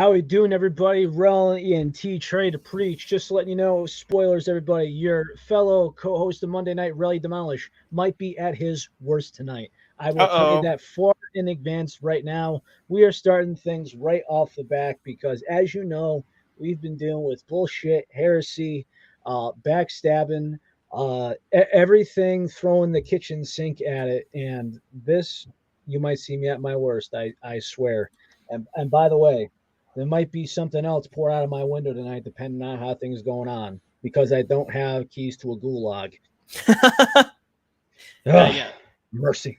How we doing, everybody? Rel ENT Trey to Preach. Just letting you know, spoilers, everybody. Your fellow co-host of Monday Night, Relly Demolish, might be at his worst tonight. I will tell you Uh-oh. that far in advance right now. We are starting things right off the back because, as you know, we've been dealing with bullshit, heresy, backstabbing, everything, throwing the kitchen sink at it. And this, you might see me at my worst. I swear. And by the way, there might be something else poured out of my window tonight, depending on how things going on, because I don't have keys to a gulag. Yeah. Mercy.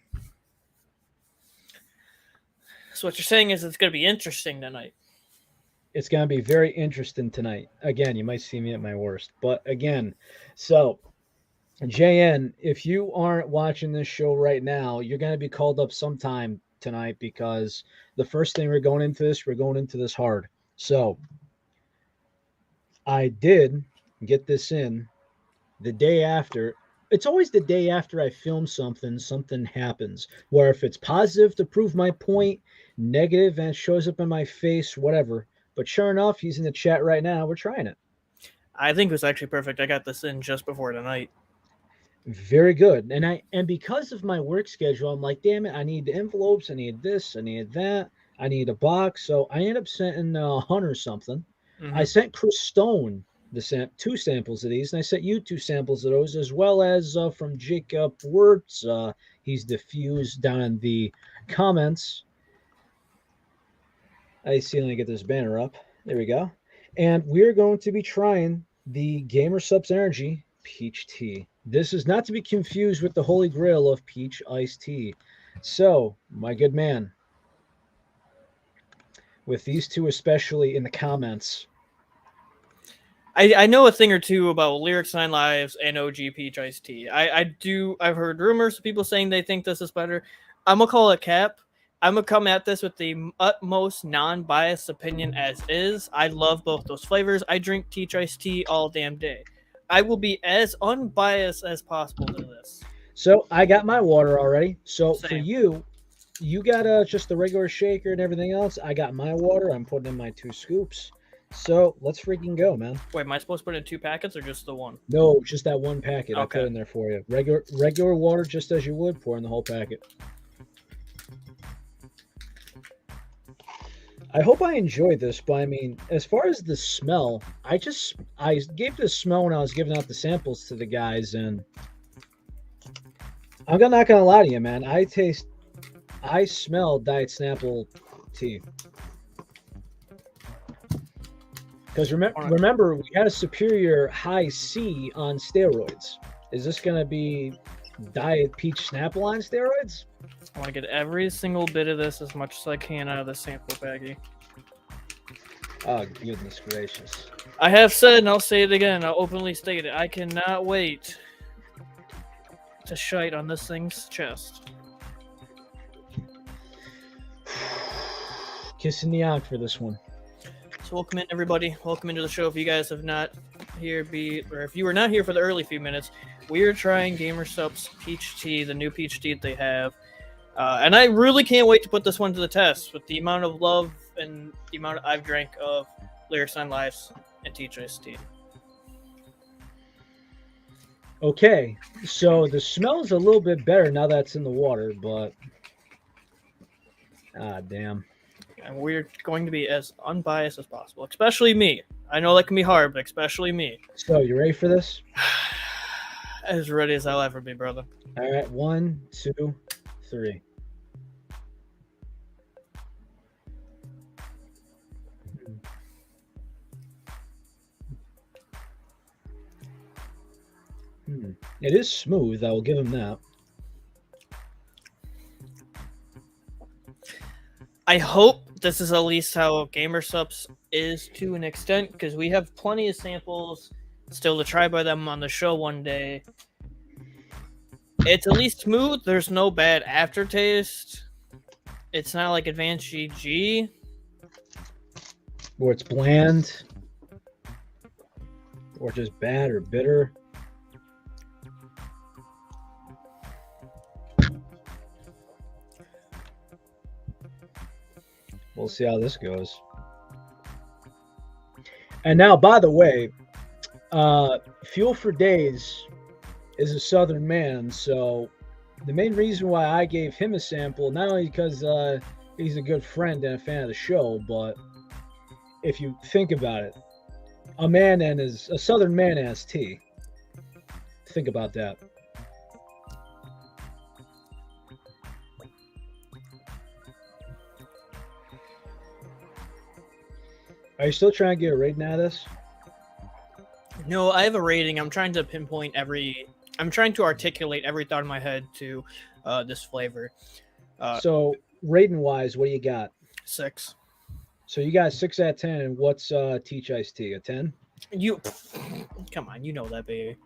So what you're saying is it's going to be interesting tonight. It's going to be very interesting tonight. Again, you might see me at my worst. But again, so JN, if you aren't watching this show right now, you're going to be called up sometime tonight because the first thing we're going into this hard. So I did get this in the day after. It's always the day after I film something happens. Where if it's positive to prove my point, negative and it shows up in my face, whatever. But sure enough, he's in the chat right now. We're trying it. I think it was actually perfect. I got this in just before tonight. Very good. And because of my work schedule, I'm like, damn it, I need the envelopes, I need this, I need that, I need a box. So I ended up sending Hunter something. Mm-hmm. I sent Chris Stone two samples of these, and I sent you two samples of those, as well as from Jacob Wirtz. He's diffused down in the comments. I see. Let me get this banner up. There we go. And we're going to be trying the GamerSupps Energy Peach Tea. This is not to be confused with the holy grail of peach iced tea. So, my good man, with these two especially in the comments, I know a thing or two about Lyrics 9 Lives and OG Peach Iced Tea. I've heard rumors of people saying they think this is better. I'm going to call it cap. I'm going to come at this with the utmost non-biased opinion as is. I love both those flavors. I drink peach iced tea all damn day. I will be as unbiased as possible to this. So I got my water already. So Same. for you, you got just the regular shaker and everything else. I got my water. I'm putting in my 2 scoops. So let's freaking go, man. Wait, am I supposed to put in 2 packets or just the one? No, just that one packet. Okay. I put in there for you. Regular water, just as you would, pour in the whole packet. I hope I enjoyed this, but I mean, as far as the smell, I gave this smell when I was giving out the samples to the guys, and I'm not gonna lie to you, man. I smell Diet Snapple tea. Because remember, we had a superior high C on steroids. Is this gonna be Diet Peach Snapple on steroids? I want to get every single bit of this as much as I can out of the sample baggie. Oh, goodness gracious. I have said, and I'll say it again, I'll openly state it, I cannot wait to shite on this thing's chest. Kissing the out for this one. So welcome in, everybody. Welcome into the show. If you guys have not if you were not here for the early few minutes, we are trying GamerSupps Peach Tea, the new Peach Tea that they have. And I really can't wait to put this one to the test with the amount of love and the amount I've drank of Lyrics 9 Lives and Peach Iced Tea. Okay, so the smell's a little bit better now that it's in the water, but damn. And we're going to be as unbiased as possible, especially me. I know that can be hard, but especially me. So, you ready for this? As ready as I'll ever be, brother. All right, 1, 2, 3. It is smooth. I will give him that. I hope this is at least how GamerSupps is to an extent, because we have plenty of samples still to try by them on the show one day. It's at least smooth. There's no bad aftertaste. It's not like Advanced GG. Or it's bland. Or just bad or bitter. We'll see how this goes. And now, by the way, Fuel for Days is a Southern man, so the main reason why I gave him a sample, not only because he's a good friend and a fan of the show, but if you think about it, a Southern man has tea. Think about that. Are you still trying to get a rating out of this? No, I have a rating. I'm trying to pinpoint I'm trying to articulate every thought in my head to this flavor. So, rating wise, what do you got? 6. So you got 6 out of 10. And what's Teach Iced Tea? A 10? Come on, you know that, baby.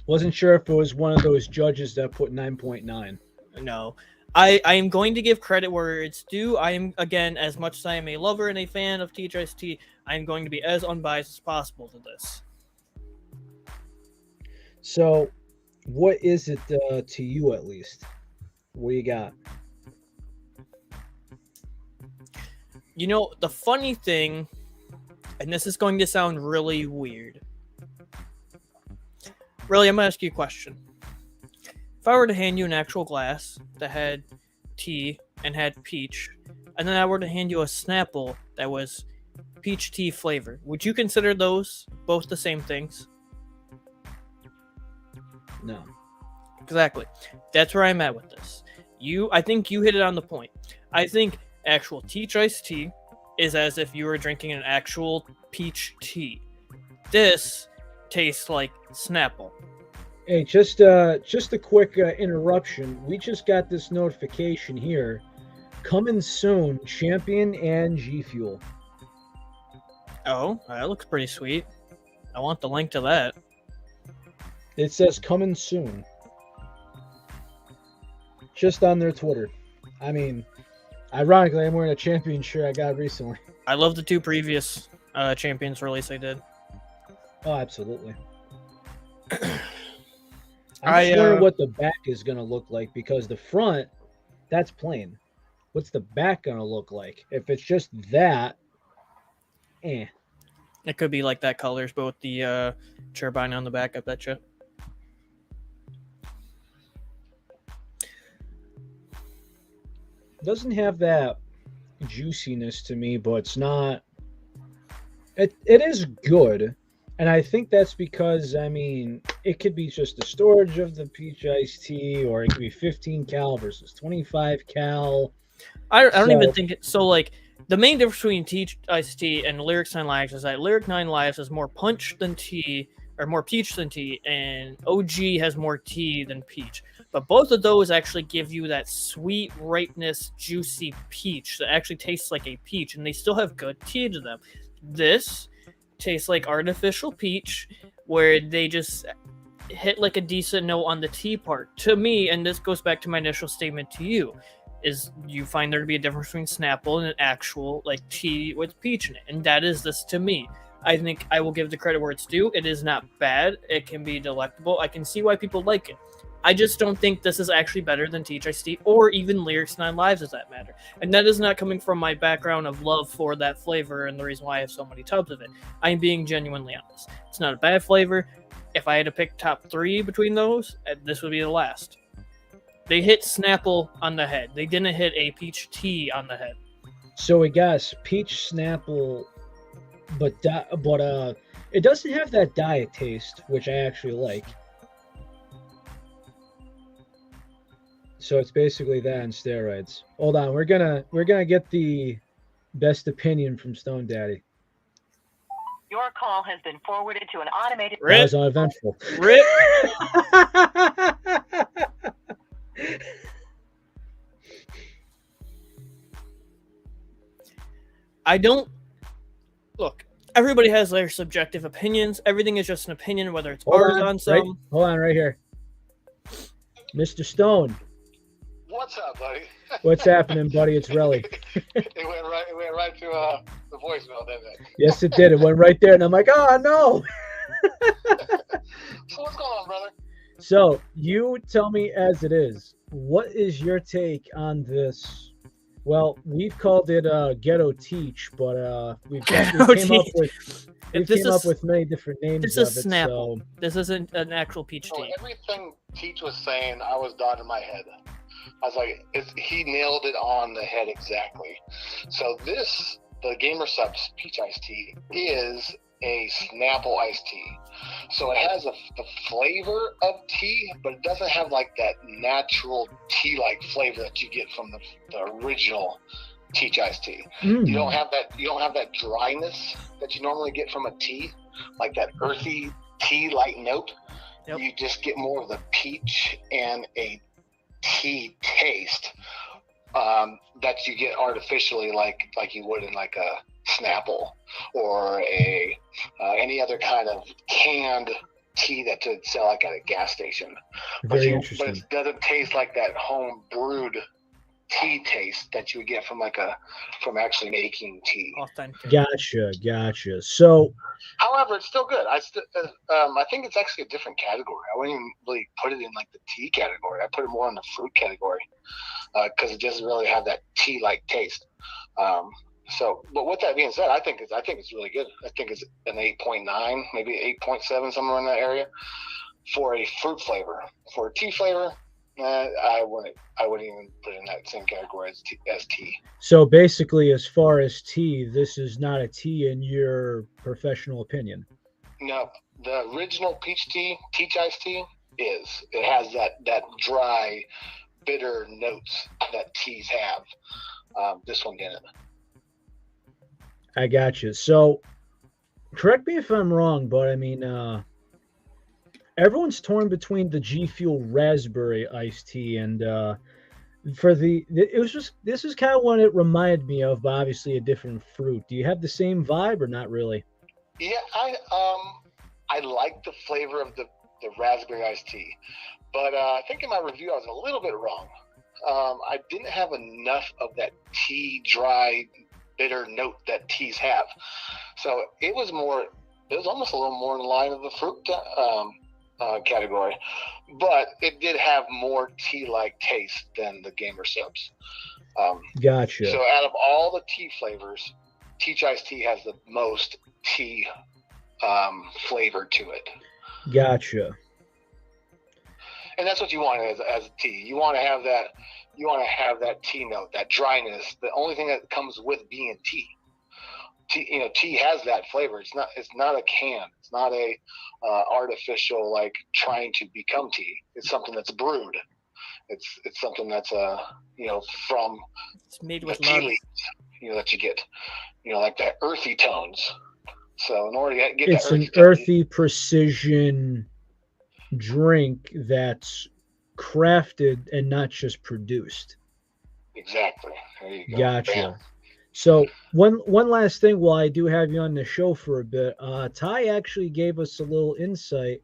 Wasn't sure if it was one of those judges that put 9.9. No. I am going to give credit where it's due. I am, again, as much as I am a lover and a fan of Teach Iced Tea, I am going to be as unbiased as possible to this. So, what is it to you, at least? What do you got? You know, the funny thing, and this is going to sound really weird. Really, I'm going to ask you a question. If I were to hand you an actual glass that had tea and had peach, and then I were to hand you a Snapple that was peach tea flavor, would you consider those both the same things? No. Exactly. That's where I'm at with this. I think you hit it on the point. I think actual Teach Iced Tea is as if you were drinking an actual peach tea. This tastes like Snapple. Hey, just a quick interruption. We just got this notification here. Coming soon, Champion and G Fuel. Oh, that looks pretty sweet. I want the link to that. It says coming soon. Just on their Twitter. I mean, ironically, I'm wearing a Champion shirt I got recently. I love the 2 previous Champions release they did. Oh, absolutely. I'm just wondering what the back is going to look like, because the front, that's plain. What's the back going to look like? If it's just that, It could be like that colors, but with the turbine on the back, I betcha. Doesn't have that juiciness to me, but it's not. It is good. And I think that's because, I mean, it could be just the storage of the peach iced tea, or it could be 15 cal versus 25 cal. I don't even think it. So, like, the main difference between Teach Iced Tea and Lyric 9 Lives is that Lyric 9 Lives has more punch than tea, or more peach than tea, and OG has more tea than peach. But both of those actually give you that sweet ripeness, juicy peach that actually tastes like a peach, and they still have good tea to them. This tastes like artificial peach, where they just hit like a decent note on the tea part. To me, and this goes back to my initial statement to you, is you find there to be a difference between Snapple and an actual like tea with peach in it, and that is this to me. I think I will give the credit where it's due. It is not bad. It can be delectable. I can see why people like it. I just don't think this is actually better than Teach Iced Tea or even Lyrics 9 Lives, as that matter. And that is not coming from my background of love for that flavor and the reason why I have so many tubs of it. I am being genuinely honest. It's not a bad flavor. If I had to pick top 3 between those, this would be the last. They hit Snapple on the head. They didn't hit a peach tea on the head. So I guess peach Snapple, but it doesn't have that diet taste, which I actually like. So it's basically that on steroids. Hold on, we're gonna get the best opinion from Stone Daddy. Your call has been forwarded to an automated. That was uneventful. Rip. I don't look. Everybody has their subjective opinions. Everything is just an opinion, whether it's ours on some. Hold on, right here, Mr. Stone. What's up, buddy? What's happening, buddy? It's Relly. It went right to the voicemail, didn't it? Yes, it did. It went right there, and I'm like, oh no. So what's going on, brother? So you tell me as it is. What is your take on this Well, we've called it Ghetto Teach, but we Ghetto came up Teach. with many different names This is of it. Snapple. So This isn't an actual peach So tea. everything Teach was saying, I was nodding my head. I was like, he nailed it on the head exactly. So the GamerSupps peach iced tea is a Snapple iced tea. So it has the flavor of tea, but it doesn't have like that natural tea-like flavor that you get from the original peach iced tea. You don't have that dryness that you normally get from a tea, like that earthy tea-like note. Yep. You just get more of the peach and a tea taste that you get artificially, like you would in like a Snapple or any other kind of canned tea that would sell like at a gas station. very interesting. But it doesn't taste like that home brewed tea taste that you would get from actually making tea. Authentic. Gotcha. So However, it's still good. I think it's actually a different category. I wouldn't even really put it in like the tea category. I put it more in the fruit category because it doesn't really have that tea-like taste. But with that being said, I think it's really good. I think it's an 8.9, maybe 8.7, somewhere in that area for a fruit flavor. For a tea flavor, I wouldn't even put it in that same category as tea. So basically, as far as tea, this is not a tea in your professional opinion. No, the original peach iced tea is. It has that dry, bitter notes that teas have. This one didn't. I got you. So correct me if I'm wrong, but I mean, everyone's torn between the G Fuel raspberry iced tea and this is kind of what it reminded me of, but obviously a different fruit. Do you have the same vibe or not really? Yeah, I like the flavor of the raspberry iced tea, but I think in my review I was a little bit wrong. I didn't have enough of that tea dry bitter note that teas have, so it was almost a little more in line of the fruit category, but it did have more tea-like taste than the GamerSupps. Gotcha. So out of all the tea flavors, peach iced tea has the most tea flavor to it. Gotcha. And that's what you want as a tea. You want to have that. You want to have that tea note, that dryness. The only thing that comes with being tea. Tea has that flavor. It's not a can. It's not a artificial like trying to become tea. It's something that's brewed. It's something that's from It's made the with tea love. leaves. That you get. Like that earthy tones. So in order to get It's that an earthy tones, earthy precision drink that's crafted and not just produced. exactly. There you go. Gotcha. Bam. So one last thing while I do have you on the show for a bit, Ty actually gave us a little insight.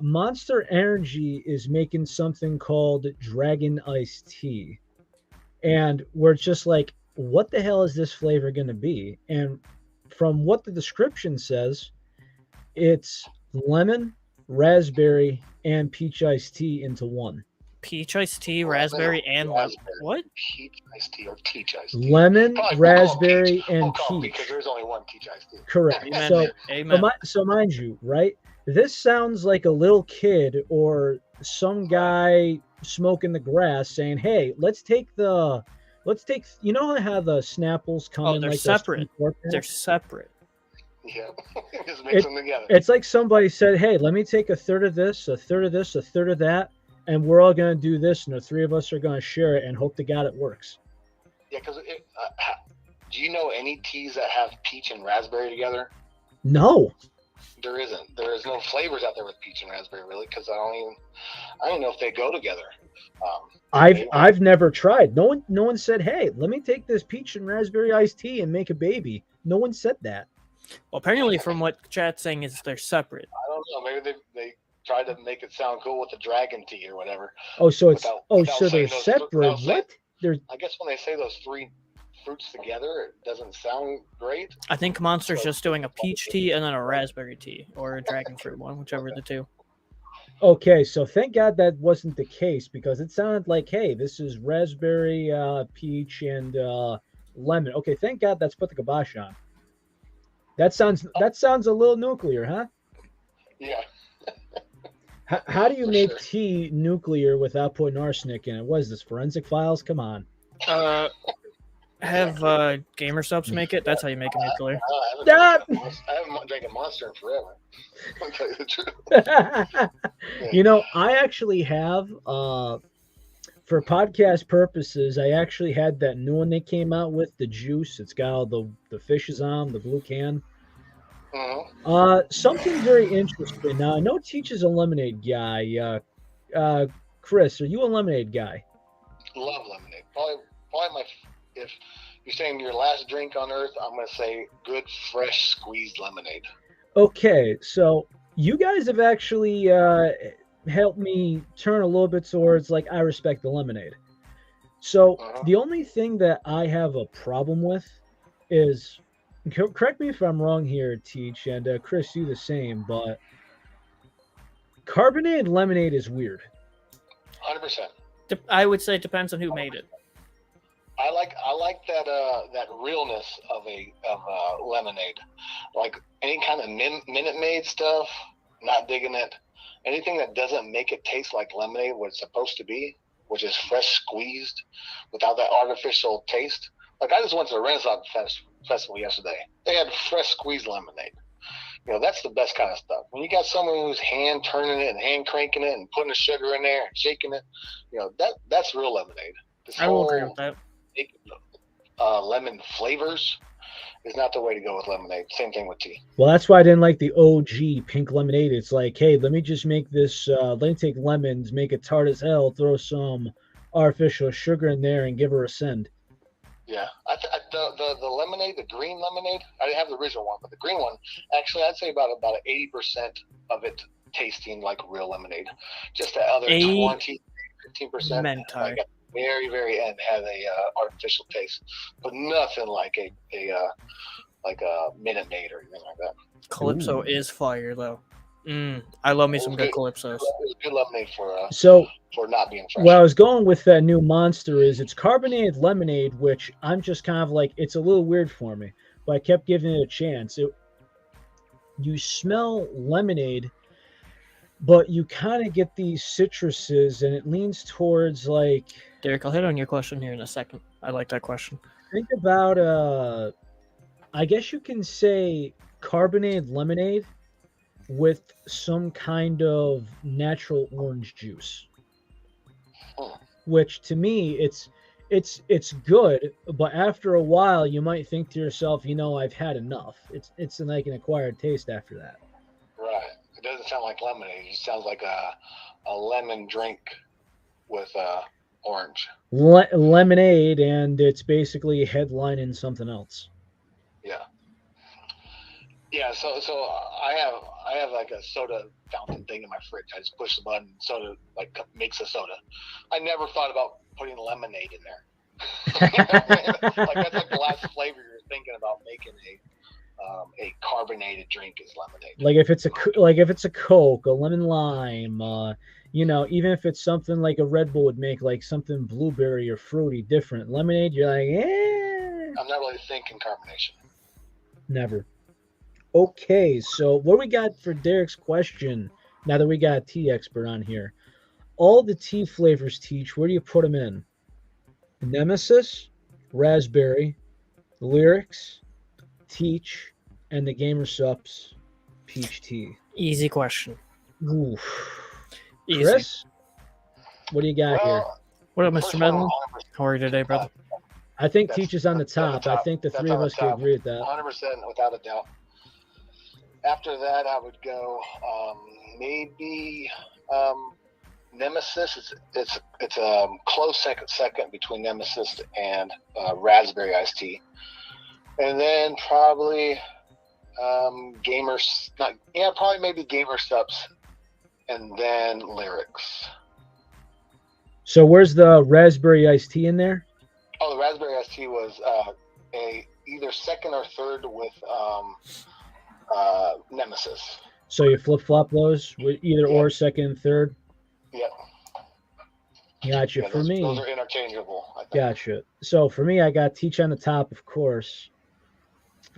Monster Energy is making something called Dragon Iced Tea. And we're just like, what the hell is this flavor going to be? And from what the description says, it's lemon, raspberry, and peach iced tea into one. Peach iced tea, raspberry, and lemon. Raspberry. What? Peach iced tea or peach iced tea. Lemon, Fine, we'll call it raspberry, peach. We'll and call it peach. because there's only one peach iced tea. Correct. Amen. So, Amen. so mind you, right? This sounds like a little kid or some guy smoking the grass saying, "Hey, let's take you know how the Snapples come Oh, in they're like those separate. 4 They're separate. Yeah, just mix them together. It's like somebody said, "Hey, let me take a third of this, a third of this, a third of that, and we're all going to do this, and the three of us are going to share it and hope to God it works." Yeah, because do you know any teas that have peach and raspberry together? No. There isn't. There is no flavors out there with peach and raspberry really, because I don't even know if they go together. I've never tried. No one said, "Hey, let me take this peach and raspberry iced tea and make a baby." No one said that. Well, apparently, from what chat's saying, is they're separate. I don't know. Maybe they tried to make it sound cool with the dragon tea or whatever. Oh, so it's Without so they're saying those- separate. without saying- What? They're I guess when they say those three fruits together, it doesn't sound great. I think Monster's just doing a peach tea and then a raspberry tea, or a dragon fruit one, whichever the two. Okay, so thank God that wasn't the case because it sounded like, hey, this is raspberry, peach, and lemon. Okay, thank God that's put the kibosh on. That sounds a little nuclear, huh? Yeah, How do you for make sure. tea nuclear without putting arsenic in it? What is this, Forensic Files? Come on. Have GamerSupps make it. That's how you make a nuclear. Stop! I haven't drank a Monster in forever. I'll tell you the truth. You know, I actually have, for podcast purposes, I actually had that new one they came out with, the juice. It's got all the fishes on the blue can. Something very interesting. Now, I know Teach is a lemonade guy. Chris, are you a lemonade guy? Love lemonade. Probably my. If you're saying your last drink on earth, I'm gonna say good fresh squeezed lemonade. Okay, so you guys have actually helped me turn a little bit towards like I respect the lemonade. So the only thing that I have a problem with is, correct me if I'm wrong here, Teach, and Chris, you the same, but carbonated lemonade is weird. 100%. I would say it depends on who made it. I like that realness of a lemonade. Like any kind of Minute Maid stuff, not digging it. Anything that doesn't make it taste like lemonade, what it's supposed to be, which is fresh squeezed, without that artificial taste. Like I just went to the Renaissance Festival yesterday. They had fresh squeezed lemonade. You know, that's the best kind of stuff. When you got someone who's hand turning it and hand cranking it and putting the sugar in there and shaking it, you know, that's real lemonade. I will agree with that. Lemon flavors is not the way to go with lemonade. Same thing with tea. Well, that's why I didn't like the OG pink lemonade. It's like, hey, let me just make this. Let me take lemons, make it tart as hell, throw some artificial sugar in there, and give her a send. Yeah, the lemonade, the green lemonade. I didn't have the original one, but the green one, actually, I'd say about 80% of it tasting like real lemonade. Just the other 15% like at the very, very end had a artificial taste, but nothing like a Minute Maid or anything like that. Calypso is fire though. I love me some good Calypsos. It was good lemonade for not being fresh. Where I was going with that new Monster is it's carbonated lemonade, which I'm just kind of like, it's a little weird for me, but I kept giving it a chance. You smell lemonade, but you kind of get these citruses, and it leans towards like. Derek, I'll hit on your question here in a second. I like that question. Think about I guess you can say carbonated lemonade with some kind of natural orange juice, which to me it's good, but after a while you might think to yourself, you know, I've had enough. It's like an acquired taste after that. Right. It doesn't sound like lemonade. It sounds like a lemon drink with orange. Lemonade, and it's basically headlining something else. Yeah. Yeah, so I have like a soda fountain thing in my fridge. I just push the button, soda like makes a soda. I never thought about putting lemonade in there. Like that's like the last flavor you're thinking about making a carbonated drink is lemonade. Like if it's a Coke, a lemon lime, you know, even if it's something like a Red Bull would make, like something blueberry or fruity, different. Lemonade, you're like, I'm not really thinking carbonation. Never. Okay, so what we got for Derek's question, now that we got a tea expert on here? All the tea flavors, Teach, where do you put them in? Nemesis, raspberry, Lyrics, Teach, and the GamerSupps peach tea. Easy question. Oof. Easy. Chris, what do you got here? What up, Mr. Medlin? How are you today, brother? I think Teach is on the top. I think the three of us could agree with that. 100% without a doubt. After that, I would go maybe Nemesis. It's a close second between Nemesis and raspberry iced tea, and then probably probably maybe GamerSupps, and then Lyrics. So where's the raspberry iced tea in there? Oh, the raspberry iced tea was either second or third with Nemesis. So you flip flop those with either or second and third. Yep. Gotcha. Yeah, For those me, are interchangeable. I think. gotcha. So for me, I got Teach on the top, of course.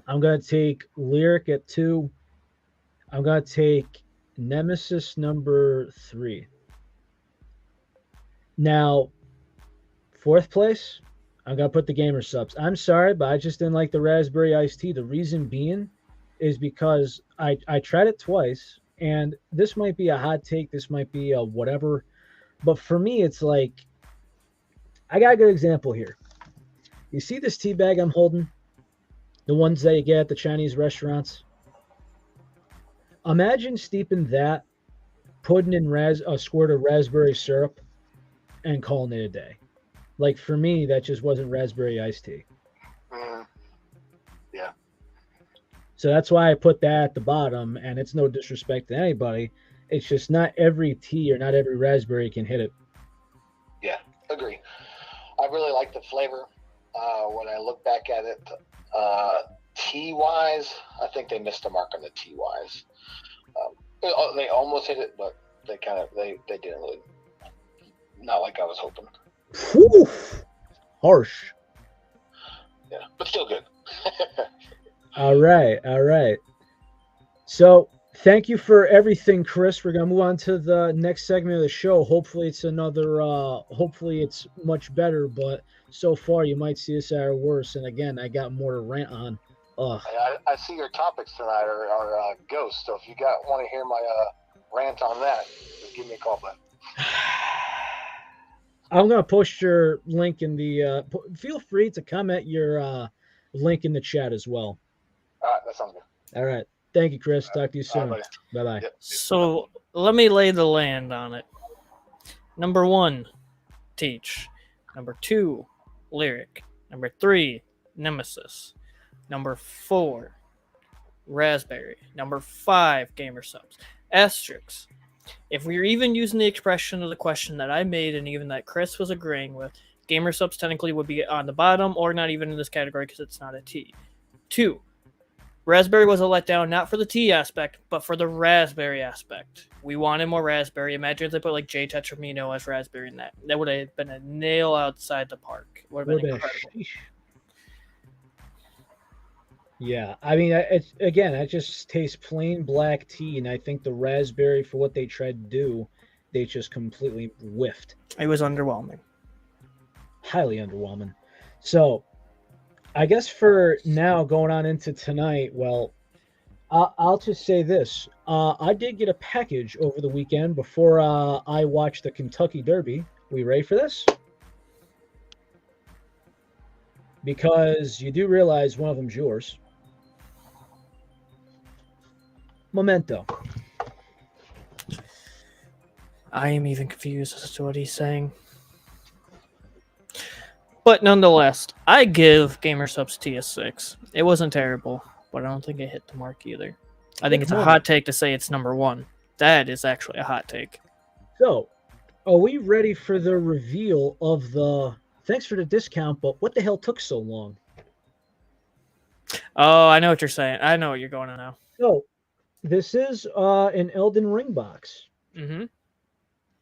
I'm gonna take Lyric at 2. I'm gonna take Nemesis number 3. Now, 4th place, I'm gonna put the GamerSupps. I'm sorry, but I just didn't like the Raspberry Iced Tea. The reason being is because I tried it twice, and this might be a hot take, this might be a whatever, but for me, it's like I got a good example here. You see this tea bag I'm holding, the ones that you get at the Chinese restaurants. Imagine steeping that, putting in a squirt of raspberry syrup, and calling it a day. Like for me, that just wasn't raspberry iced tea. Yeah. So that's why I put that at the bottom, and it's no disrespect to anybody. It's just not every tea or not every raspberry can hit it. Yeah, agree. I really like the flavor. When I look back at it, tea-wise, I think they missed the mark on the tea-wise. They almost hit it, but they didn't really. Not like I was hoping. Whew. Harsh. Yeah, but still good. All right. So thank you for everything, Chris. We're gonna move on to the next segment of the show. Hopefully it's hopefully it's much better, but so far you might see us at our worst. And again, I got more to rant on. I see your topics tonight are ghosts. So if you want to hear my rant on that, just give me a call back. I'm gonna post your link in the. Feel free to comment your link in the chat as well. All right, that sounds good. All right, thank you, Chris. Talk to you soon. Bye Bye. Yep. So let me lay the land on it. Number 1, Teach. Number 2, Lyric. Number 3, Nemesis. Number 4, Raspberry. Number 5, GamerSupps. Asterisks. If we're even using the expression of the question that I made and even that Chris was agreeing with, GamerSupps technically would be on the bottom or not even in this category because it's not a T. 2, Raspberry was a letdown, not for the tea aspect, but for the raspberry aspect. We wanted more raspberry. Imagine if they put like J Tetramino as raspberry in that. That would have been a nail outside the park. Would have been incredible. Yeah, I mean, it's again, it just tastes plain black tea, and I think the raspberry, for what they tried to do, they just completely whiffed. It was underwhelming. Highly underwhelming. So, I guess for now, going on into tonight, well, I'll just say this. I did get a package over the weekend before I watched the Kentucky Derby. We ready for this? Because you do realize one of them's yours. Memento. I am even confused as to what he's saying. But nonetheless, I give GamerSupps T a 6. It wasn't terrible, but I don't think it hit the mark either. I think it's a hot take to say it's number 1. That is actually a hot take. So, are we ready for the reveal of the... Thanks for the discount, but what the hell took so long? Oh, I know what you're saying. I know what you're going on now. So, this is an Elden Ring box. Mm-hmm.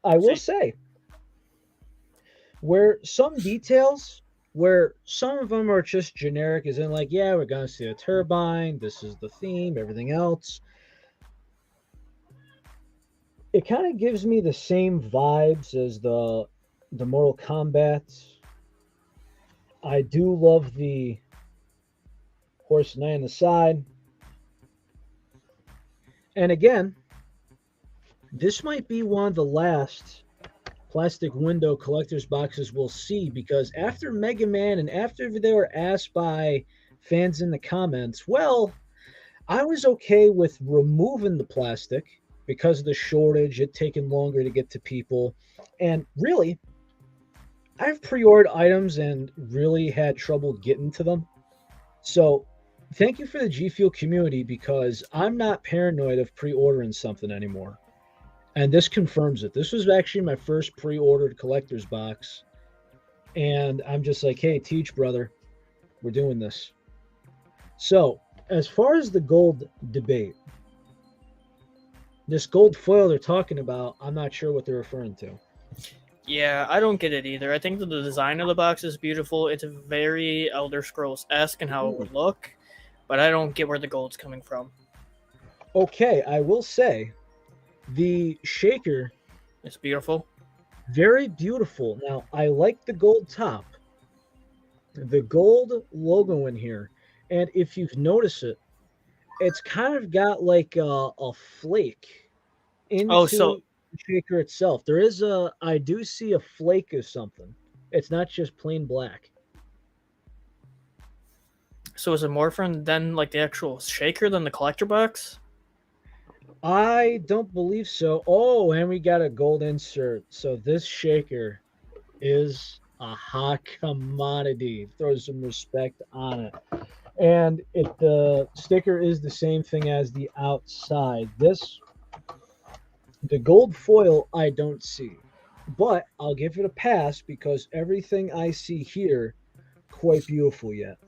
I will say, where some details, where some of them are just generic, as in like, yeah, we're going to see a turbine, this is the theme, everything else. It kind of gives me the same vibes as the Mortal Kombat. I do love the horse knight on the side. And again, this might be one of the last plastic window collector's boxes we'll see, because after Mega Man and after they were asked by fans in the comments, well, I was okay with removing the plastic because of the shortage, it taking longer to get to people. And really, I've pre-ordered items and really had trouble getting to them. So thank you for the G Fuel community, because I'm not paranoid of pre-ordering something anymore. And this confirms it. This was actually my first pre-ordered collector's box. And I'm just like, hey, Teach, brother, we're doing this. So, as far as the gold debate, This gold foil they're talking about, I'm not sure what they're referring to. Yeah, I don't get it either. I think that the design of the box is beautiful. It's very Elder Scrolls-esque in how it would look, but I don't get where the gold's coming from. Okay, I will say the shaker, It's beautiful. very beautiful. Now, I like the gold top, the gold logo in here. And if you've noticed it, it's kind of got like a flake Oh, into the shaker itself. I do see a flake of something. It's not just plain black. so is it more fun than like the actual shaker than the collector box? I don't believe so. Oh, and we got a gold insert. So this shaker is a hot commodity. Throw some respect on it. And the sticker is the same thing as the outside. The gold foil I don't see. But I'll give it a pass because everything I see here quite beautiful yet.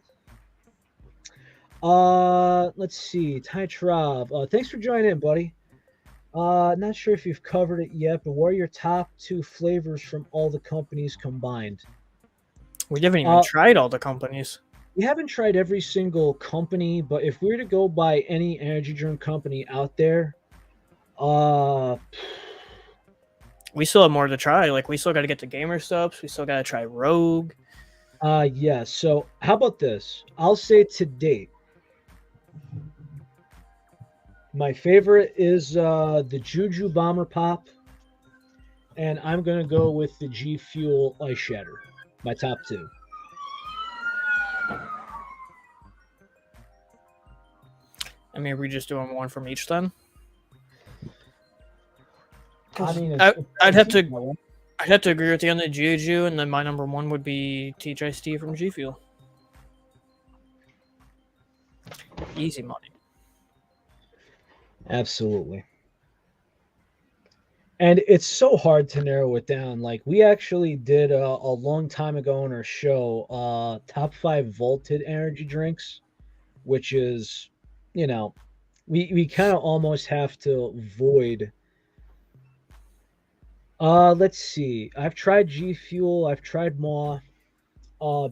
Let's see. Ty Trav. Thanks for joining in, buddy. Not sure if you've covered it yet, but what are your top 2 flavors from all the companies combined? We haven't even tried all the companies. We haven't tried every single company, but if we were to go by any energy drink company out there, we still have more to try. Like, we still got to get to GamerSupps. We still got to try Rogue. Yeah. So how about this? I'll say to date, my favorite is the Juju Bomber Pop, and I'm gonna go with the G Fuel Ice Shatter. My top 2. I mean, are we just doing one from each then? I mean, I'd have to agree with you on the Juju, and then my number 1 would be Teach Ice Tea from G Fuel. Easy money. Absolutely. And it's so hard to narrow it down. Like, we actually did a long time ago on our show, top 5 vaulted energy drinks, which is, we kind of almost have to void. Let's see. I've tried G Fuel. I've tried Maw.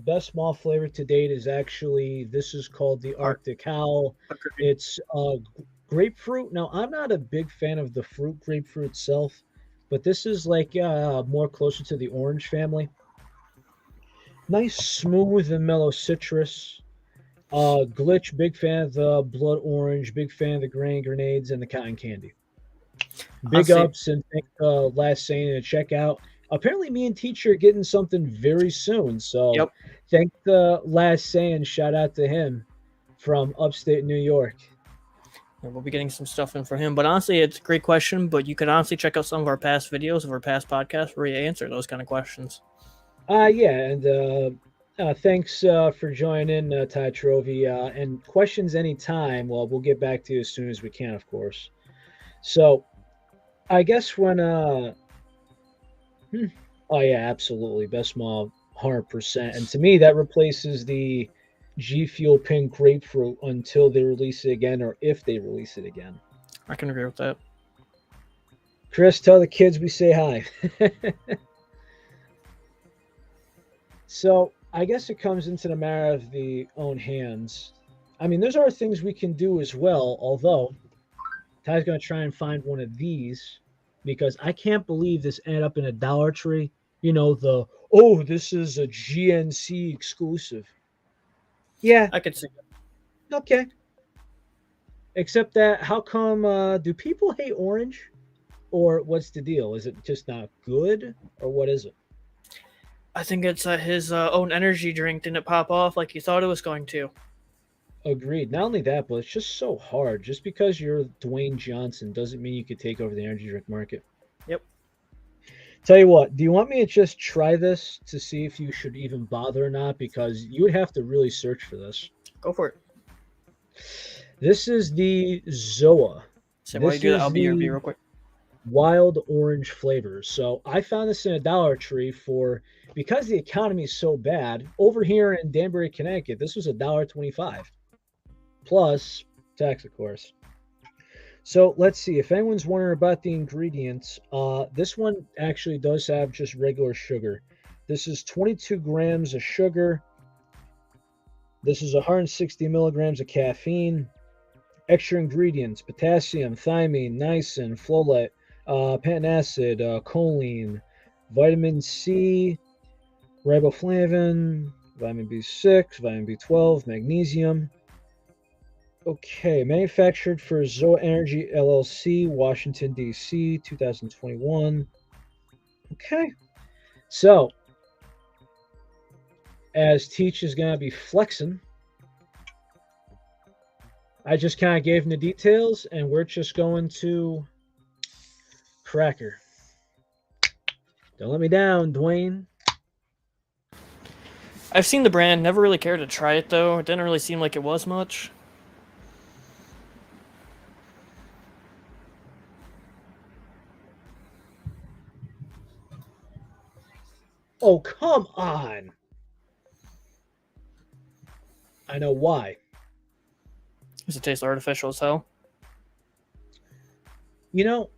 Best Maw flavor to date is actually, this is called the Arctic Owl. It's grapefruit. Now, I'm not a big fan of the fruit grapefruit itself, but this is like more closer to the orange family. Nice, smooth, and mellow citrus. Glitch, big fan of the blood orange, big fan of the grain grenades, and the cotton candy. Big ups, and thank Last Saying to check out. Apparently, me and Teacher are getting something very soon. So thank the Last Saying. Shout out to him from upstate New York. And we'll be getting some stuff in for him. But honestly, it's a great question. But you can honestly check out some of our past videos of our past podcasts where we answer those kind of questions. Yeah, and thanks for joining, Ty Trovey. And questions anytime. Well, we'll get back to you as soon as we can, of course. So, I guess when oh yeah, absolutely, Best Maw, 100%. And to me, that replaces the G Fuel Pink Grapefruit until they release it again, or if they release it again. I can agree with that. Chris, tell the kids we say hi. So I guess it comes into the matter of the own hands. I mean, there's other things we can do as well, although Ty's going to try and find one of these because I can't believe this ended up in a Dollar Tree. This is a GNC exclusive. Yeah. I could see it. Okay. Except that, how come, do people hate orange? Or what's the deal? Is it just not good? Or what is it? I think it's his own energy drink didn't pop off like he thought it was going to. Agreed. Not only that, but it's just so hard. Just because you're Dwayne Johnson doesn't mean you could take over the energy drink market. Yep. Tell you what, do you want me to just try this to see if you should even bother or not? Because you would have to really search for this. Go for it. This is the Zoa. So while you do that, I'll be here real quick. Wild orange flavors. So I found this in a Dollar Tree because the economy is so bad. Over here in Danbury, Connecticut, this was $1.25 plus tax, of course. So let's see if anyone's wondering about the ingredients. This one actually does have just regular sugar. This is 22 grams of sugar. This is 160 milligrams of caffeine. Extra ingredients: potassium, thiamine, niacin, folate, pantacid, choline, vitamin C, riboflavin, vitamin B6, vitamin B12, magnesium. Okay, manufactured for Zoa Energy LLC, Washington, D.C., 2021. Okay, so as Teach is going to be flexing, I just kind of gave him the details, and we're just going to cracker. Don't let me down, Dwayne. I've seen the brand, never really cared to try it though. It didn't really seem like it was much. Oh, come on. I know why. Does it taste artificial as hell? You know,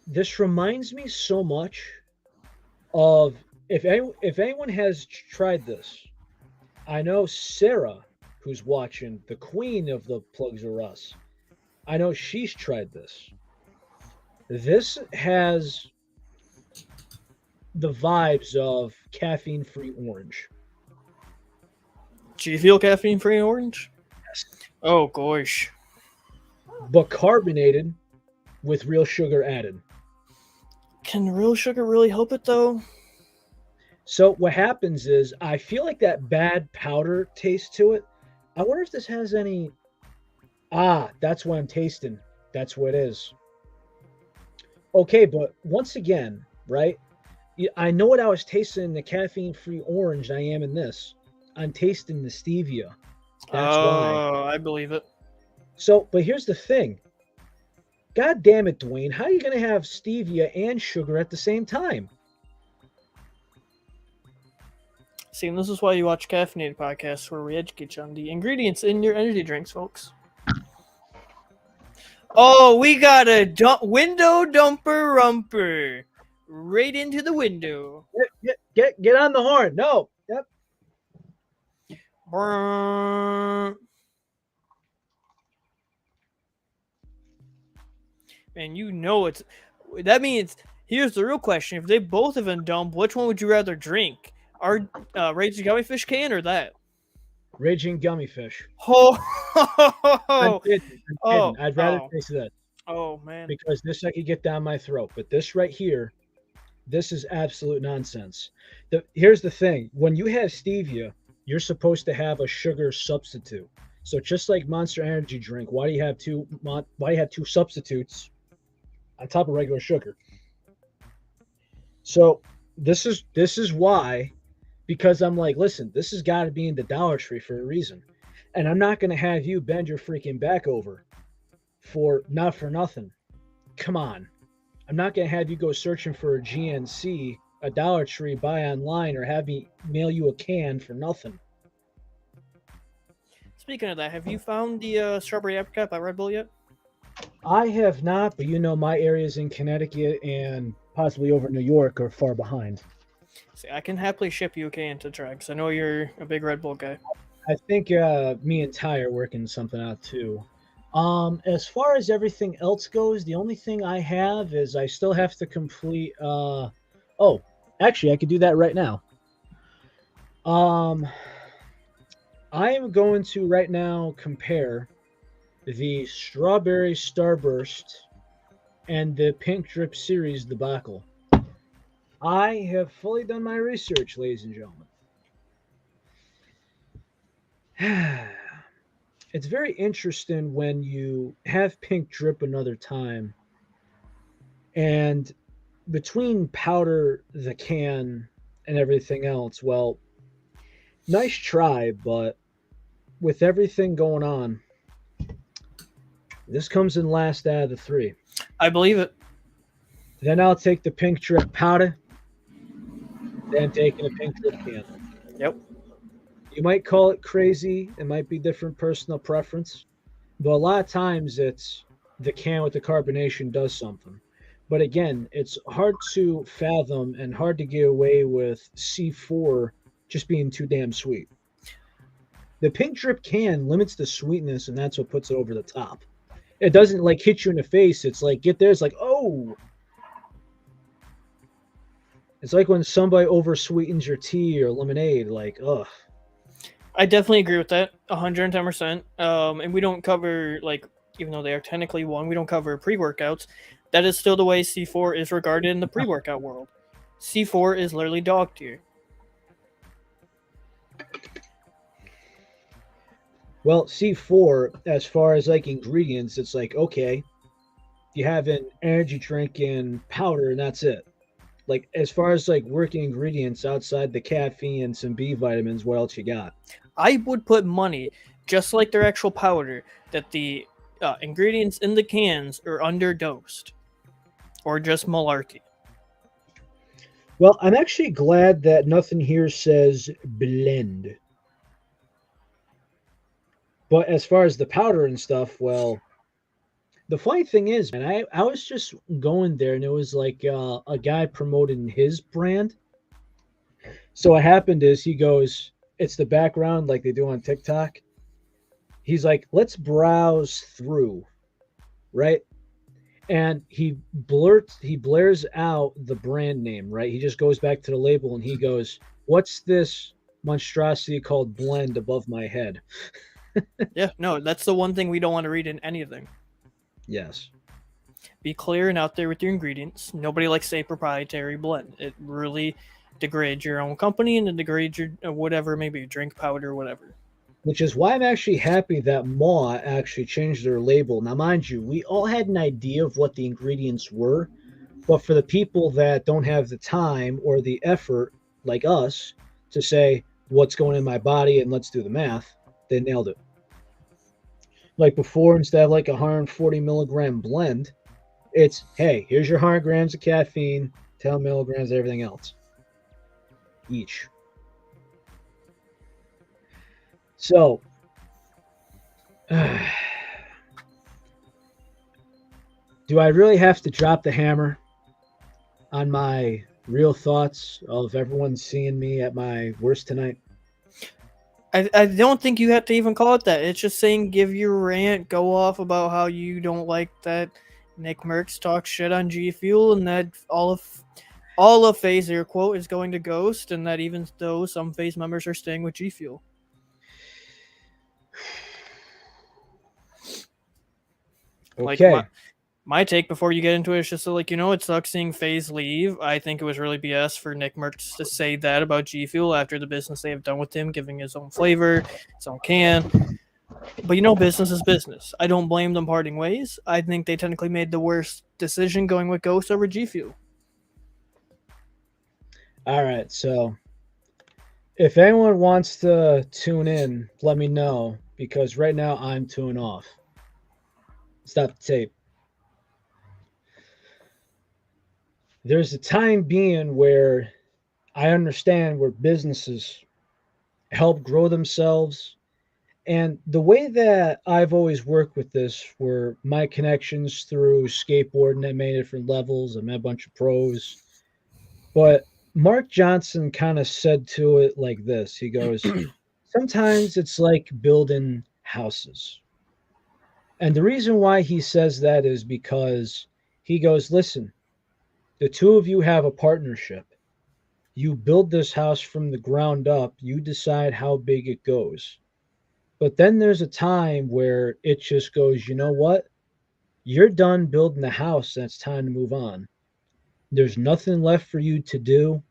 this reminds me so much of if anyone has tried this. I know Sarah, who's watching, the queen of the Plugs Are Us. I know she's tried this. This has the vibes of caffeine-free orange. Do you feel caffeine-free orange? Yes. Oh gosh. But carbonated with real sugar added. Can real sugar really help it though? So what happens is I feel like that bad powder taste to it. I wonder if this has any. That's what I'm tasting. That's what it is. Okay, but once again, right? I know what I was tasting in the caffeine-free orange I am in this. I'm tasting the stevia. That's why. I believe it. So, but here's the thing. God damn it, Dwayne. How are you going to have stevia and sugar at the same time? See, and this is why you watch caffeinated podcasts where we educate you on the ingredients in your energy drinks, folks. Oh, we got a window dumper rumper. Right into the window. Get on the horn. No. Yep. Man, you know it's... That means, here's the real question. If they both have been dumped, which one would you rather drink? Our Raging Gummy Fish can or that? Raging Gummy Fish. Oh, I'm kidding. I'd rather taste that. Oh, man. Because this I could get down my throat. But this right here, this is absolute nonsense. Here's the thing. When you have stevia, you're supposed to have a sugar substitute. So just like Monster Energy drink, why do you have two substitutes on top of regular sugar? So this is why, because I'm like, listen, this has got to be in the Dollar Tree for a reason. And I'm not going to have you bend your freaking back over not for nothing. Come on. I'm not going to have you go searching for a GNC, a Dollar Tree, buy online, or have me mail you a can for nothing. Speaking of that, have you found the strawberry apricot by Red Bull yet? I have not, but my areas in Connecticut and possibly over New York are far behind. See, I can happily ship you a can to try, because I know you're a big Red Bull guy. I think me and Ty are working something out too. As far as everything else goes, the only thing I have is I still have to complete. Actually, I could do that right now. I am going to right now compare the Strawberry Starburst and the Pink Drip Series debacle. I have fully done my research, ladies and gentlemen. It's very interesting when you have Pink Drip another time, and between powder, the can, and everything else, well, nice try, but with everything going on, this comes in last out of the three. I believe it. Then I'll take the Pink Drip powder, then taking a Pink Drip can. Yep. You might call it crazy. It might be different personal preference. But a lot of times it's the can with the carbonation does something. But again, it's hard to fathom and hard to get away with C4 just being too damn sweet. The pink drip can limits the sweetness, and that's what puts it over the top. It doesn't like hit you in the face. It's like get there. It's like, oh, it's like when somebody over sweetens your tea or lemonade. Like, ugh. I definitely agree with that, 110%. And we don't cover, like, even though they are technically one, we don't cover pre-workouts. That is still the way C4 is regarded in the pre-workout world. C4 is literally dog tier. Well, C4, as far as like ingredients, it's like, okay, you have an energy drink and powder, and that's it. Like, as far as like working ingredients outside the caffeine and some B vitamins, what else you got? I would put money, just like their actual powder, that the ingredients in the cans are underdosed. Or just malarkey. Well, I'm actually glad that nothing here says blend. But as far as the powder and stuff, well, the funny thing is, man, I was just going there and it was like a guy promoting his brand. So what happened is he goes, it's the background like they do on TikTok. He's like, let's browse through, right? And he blares out the brand name, right? He just goes back to the label and he goes, what's this monstrosity called blend above my head? Yeah, no, that's the one thing we don't want to read in anything. Yes. Be clear and out there with your ingredients. Nobody likes to say proprietary blend. It really degrades your own company and it degrades your whatever, maybe drink powder, whatever. Which is why I'm actually happy that Maw actually changed their label. Now, mind you, we all had an idea of what the ingredients were, but for the people that don't have the time or the effort, like us, to say what's going in my body and let's do the math, they nailed it. Like before, instead of like 140 milligram blend, it's, hey, here's your 100 grams of caffeine, 10 milligrams of everything else. Each. So, do I really have to drop the hammer on my real thoughts of everyone seeing me at my worst tonight? I don't think you have to even call it that. It's just saying give your rant, go off about how you don't like that Nick Merckx talks shit on G Fuel and that all of FaZe air quote is going to Ghost and that even though some FaZe members are staying with G Fuel. Okay. Like my take before you get into it is just so, like, you know, it sucks seeing FaZe leave. I think it was really BS for Nick Merckx to say that about G Fuel after the business they have done with him, giving his own flavor, his own can. But you know, business is business. I don't blame them parting ways. I think they technically made the worst decision going with Ghost over G Fuel. All right, so if anyone wants to tune in, let me know because right now I'm tuning off. Stop the tape. There's a time being where I understand where businesses help grow themselves. And the way that I've always worked with this were my connections through skateboarding at many different levels. I met a bunch of pros. But Mark Johnson kind of said to it like this. He goes, sometimes it's like building houses. And the reason why he says that is because he goes, listen, the two of you have a partnership. You build this house from the ground up. You decide how big it goes. But then there's a time where it just goes, you know what? You're done building the house and it's time to move on. There's nothing left for you to do.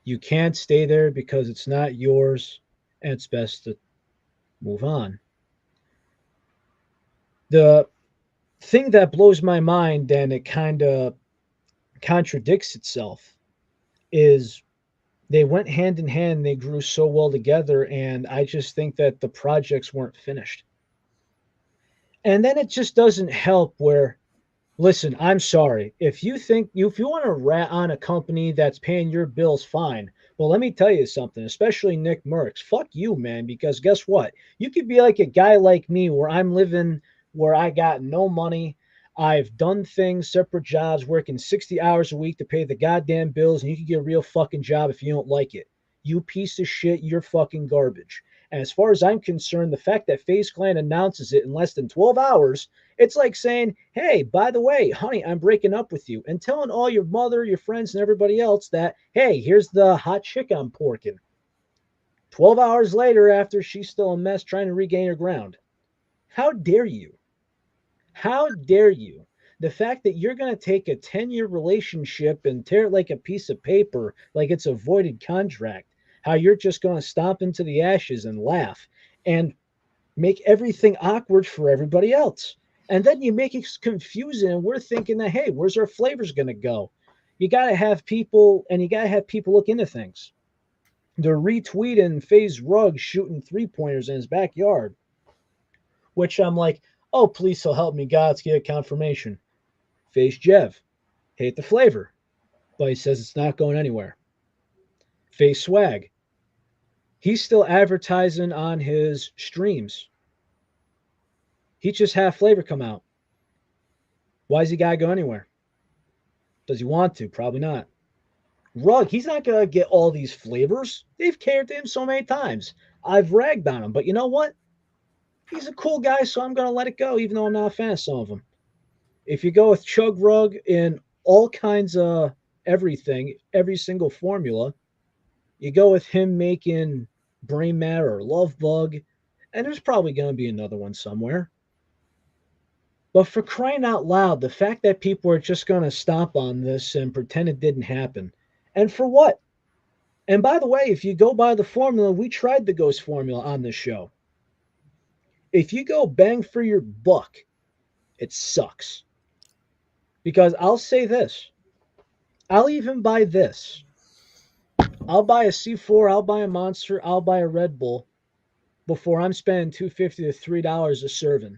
You can't stay there because it's not yours and it's best to move on. The thing that blows my mind and it kind of contradicts itself is they went hand in hand. They grew so well together. And I just think that the projects weren't finished. And then it just doesn't help where, listen, I'm sorry. If you want to rat on a company that's paying your bills, fine. Well, let me tell you something, especially Nick Merckx. Fuck you, man, because guess what? You could be like a guy like me where I'm living where I got no money. I've done things, separate jobs, working 60 hours a week to pay the goddamn bills, and you can get a real fucking job if you don't like it. You piece of shit, you're fucking garbage. And as far as I'm concerned, the fact that FaZe Clan announces it in less than 12 hours, it's like saying, hey, by the way, honey, I'm breaking up with you, and telling all your mother, your friends, and everybody else that, hey, here's the hot chick I'm porking. 12 hours later, after she's still a mess trying to regain her ground. How dare you? How dare you? The fact that you're going to take a 10-year relationship and tear it like a piece of paper, like it's a voided contract, how you're just going to stomp into the ashes and laugh and make everything awkward for everybody else. And then you make it confusing, and we're thinking that, hey, where's our flavors going to go? You got to have people, and you got to have people look into things. They're retweeting FaZe Rug shooting three-pointers in his backyard, which I'm like, oh, please so help me God, let's get a confirmation. FaZe Jev, hate the flavor, but he says it's not going anywhere. FaZe Swag, he's still advertising on his streams. He just had flavor come out. Why does he gotta go anywhere? Does he want to? Probably not. Rug, he's not gonna get all these flavors. They've cared to him so many times. I've ragged on him, but you know what? He's a cool guy, so I'm gonna let it go, even though I'm not a fan of some of them. If you go with Chug Rug in all kinds of everything, every single formula, you go with him making Brain Matter or Love Bug, and there's probably going to be another one somewhere. But for crying out loud, the fact that people are just going to stomp on this and pretend it didn't happen. And for what? And by the way, if you go by the formula, we tried the Ghost formula on this show. If you go bang for your buck, it sucks. Because I'll say this. I'll even buy this. I'll buy a C4, I'll buy a Monster, I'll buy a Red Bull before I'm spending $2.50 to $3 a serving.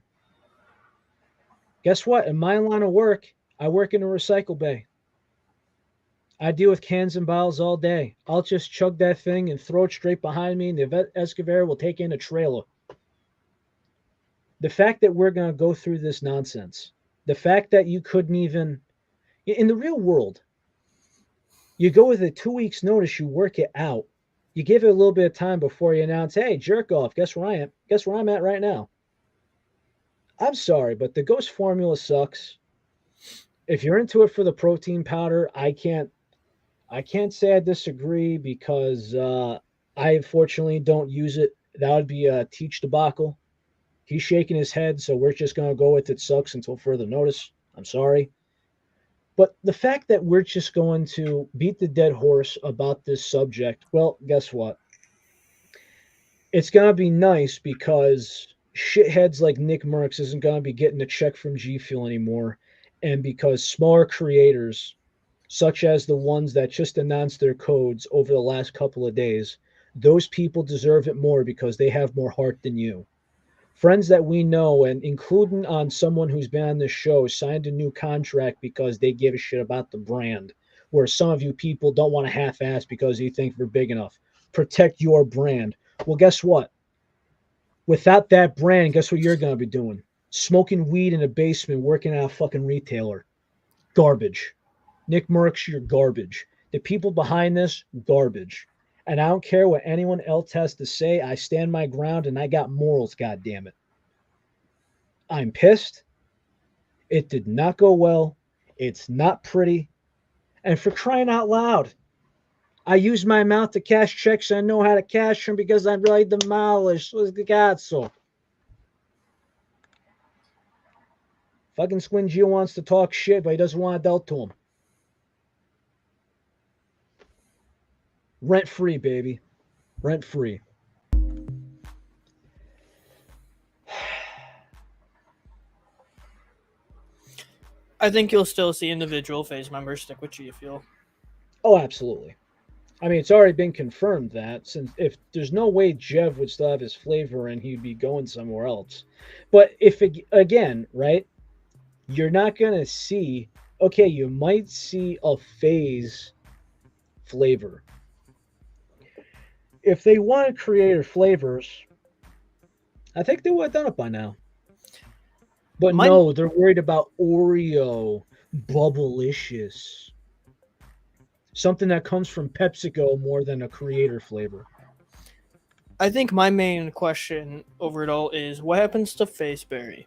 Guess what? In my line of work, I work in a recycle bay. I deal with cans and bottles all day. I'll just chug that thing and throw it straight behind me, and the excavator will take in a trailer. The fact that we're going to go through this nonsense, the fact that you couldn't even, in the real world, you go with a 2 weeks notice, you work it out. You give it a little bit of time before you announce, hey, jerk off, guess where I am? Guess where I'm at right now? I'm sorry, but the Ghost formula sucks. If you're into it for the protein powder, I can't say I disagree because I unfortunately don't use it. That would be a Teach debacle. He's shaking his head, so we're just going to go with it sucks until further notice. I'm sorry. But the fact that we're just going to beat the dead horse about this subject, well, guess what? It's going to be nice because shitheads like Nick Merckx isn't going to be getting a check from G Fuel anymore. And because smaller creators, such as the ones that just announced their codes over the last couple of days, those people deserve it more because they have more heart than you. Friends that we know, and including on someone who's been on this show, signed a new contract because they give a shit about the brand, where some of you people don't want to half-ass because you think you're big enough. Protect your brand. Well, guess what? Without that brand, guess what you're going to be doing? Smoking weed in a basement, working at a fucking retailer. Garbage. Nick Merckx, you're garbage. The people behind this, garbage. And I don't care what anyone else has to say. I stand my ground and I got morals, goddammit. I'm pissed. It did not go well. It's not pretty. And for crying out loud, I use my mouth to cash checks. I know how to cash them because I'm really demolished. What's the God so? Fucking Squin Gio wants to talk shit, but he doesn't want to dealt to him. Rent free, baby. Rent free. I think you'll still see individual FaZe members stick with G Fuel. Oh, absolutely. I mean, it's already been confirmed that since if there's no way Jev would still have his flavor and he'd be going somewhere else. But if it, again, right, you're not going to see, okay, you might see a FaZe flavor. If they wanted creator flavors, I think they would have done it by now. But no, they're worried about Oreo, Bubblicious. Something that comes from PepsiCo more than a creator flavor. I think my main question over it all is what happens to FaZeberry?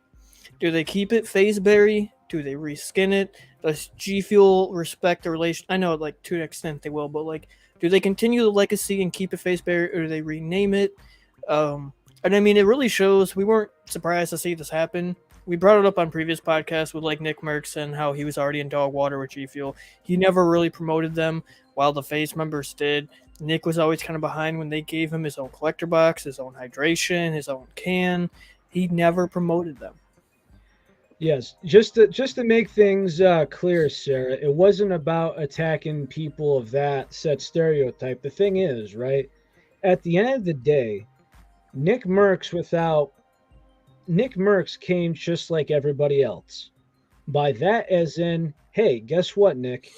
Do they keep it FaZeberry? Do they reskin it? Does G Fuel respect the relation? I know, like, to an extent they will, but, like, do they continue the legacy and keep it FaZeberry, or do they rename it? And I mean, it really shows. We weren't surprised to see this happen. We brought it up on previous podcasts with, like, Nick Merckx and how he was already in dog water with G Fuel. He never really promoted them, while the FaZe members did. Nick was always kind of behind when they gave him his own collector box, his own hydration, his own can. He never promoted them. Yes, just to make things clear, Sarah, it wasn't about attacking people of that set stereotype. The thing is, right, at the end of the day, Nick Merckx came just like everybody else. By that as in, hey, guess what, Nick?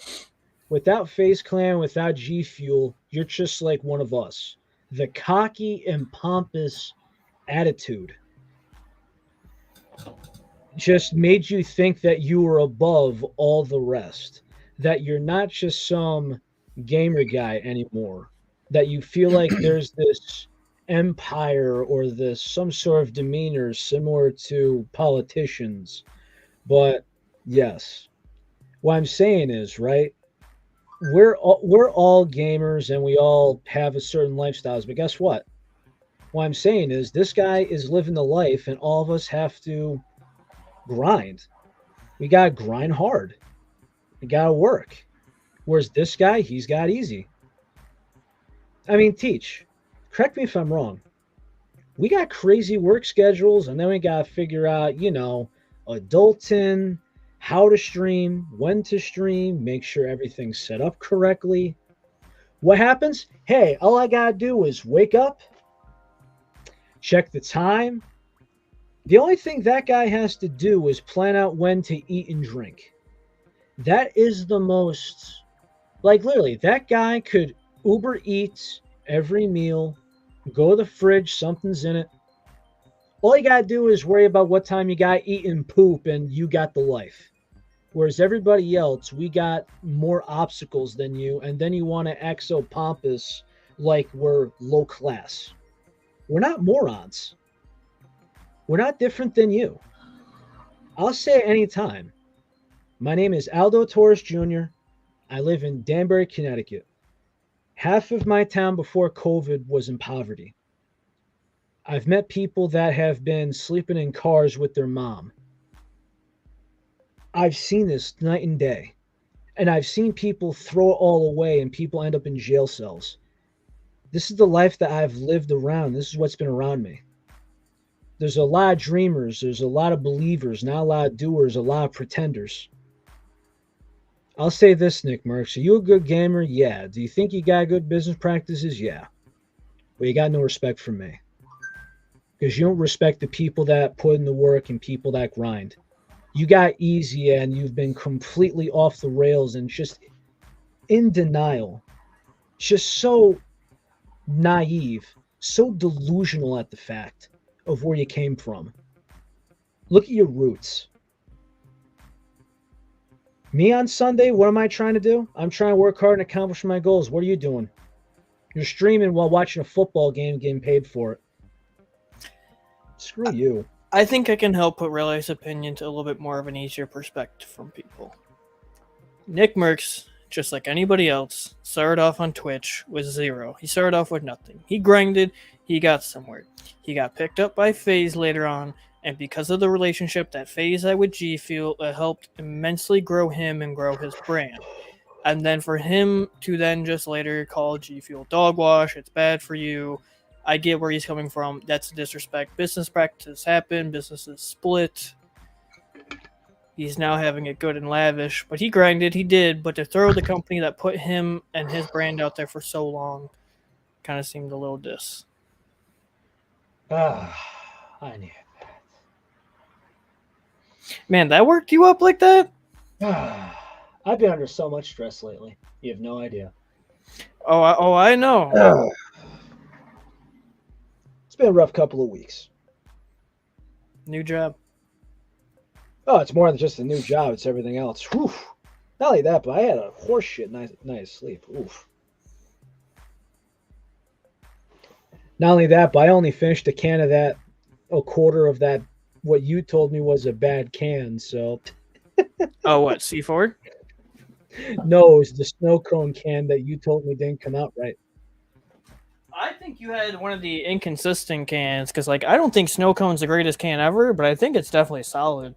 Without FaZe Clan, without G Fuel, you're just like one of us. The cocky and pompous attitude just made you think that you were above all the rest, that you're not just some gamer guy anymore, that you feel like there's this empire or this some sort of demeanor similar to politicians. But yes, what I'm saying is, right, we're all gamers and we all have a certain lifestyles, but guess what I'm saying is this guy is living the life and all of us have to grind. We gotta grind hard. We gotta work. Whereas this guy, he's got easy. I mean, Teach, correct me if I'm wrong. We got crazy work schedules, and then we gotta figure out, adulting, how to stream, when to stream, make sure everything's set up correctly. What happens? Hey, all I gotta do is wake up, check the time. The only thing that guy has to do is plan out when to eat and drink. That is the most, like, literally, that guy could Uber Eats every meal, go to the fridge, something's in it. All you gotta do is worry about what time you gotta eat and poop, and you got the life. Whereas everybody else, we got more obstacles than you, and then you want to act so pompous like we're low class. We're not morons. We're not different than you. I'll say it any time. My name is Aldo Torres Jr. I live in Danbury, Connecticut. Half of my town before COVID was in poverty. I've met people that have been sleeping in cars with their mom. I've seen this night and day. And I've seen people throw it all away and people end up in jail cells. This is the life that I've lived around. This is what's been around me. There's a lot of dreamers. There's a lot of believers, not a lot of doers, a lot of pretenders. I'll say this, Nick Merckx. Are you a good gamer? Yeah. Do you think you got good business practices? Yeah. But you got no respect from me. Because you don't respect the people that put in the work and people that grind. You got easy and you've been completely off the rails and just in denial. Just so naive, so delusional at the fact of where you came from. Look at your roots. Me on Sunday, what am I trying to do? I'm trying to work hard and accomplish my goals. What are you doing? You're streaming while watching a football game, getting paid for it. Screw you. I think I can help put Relay's opinion to a little bit more of an easier perspective from people. Nick Merckx, just like anybody else, started off on Twitch with zero. He started off with nothing. He grinded, he got somewhere. He got picked up by FaZe later on, and because of the relationship that FaZe had with G Fuel, it helped immensely grow him and grow his brand. And then for him to then just later call G Fuel dog wash, it's bad for you. I get where he's coming from. That's disrespect. Business practices happen. Businesses split. He's now having it good and lavish. But he grinded. He did. But to throw the company that put him and his brand out there for so long kind of seemed a little diss. I knew that. Man, that worked you up like that? I've been under so much stress lately. You have no idea. I know. It's been a rough couple of weeks. New job. Oh, it's more than just a new job. It's everything else. Whew. Not only that, but I had a horseshit night of sleep. Oof. Not only that, but I only finished a can of that, a quarter of that, what you told me was a bad can. So, Oh, what, C4? no, it was the snow cone can that you told me didn't come out right. I think you had one of the inconsistent cans because, like, I don't think Snow Cone's the greatest can ever, but I think it's definitely solid.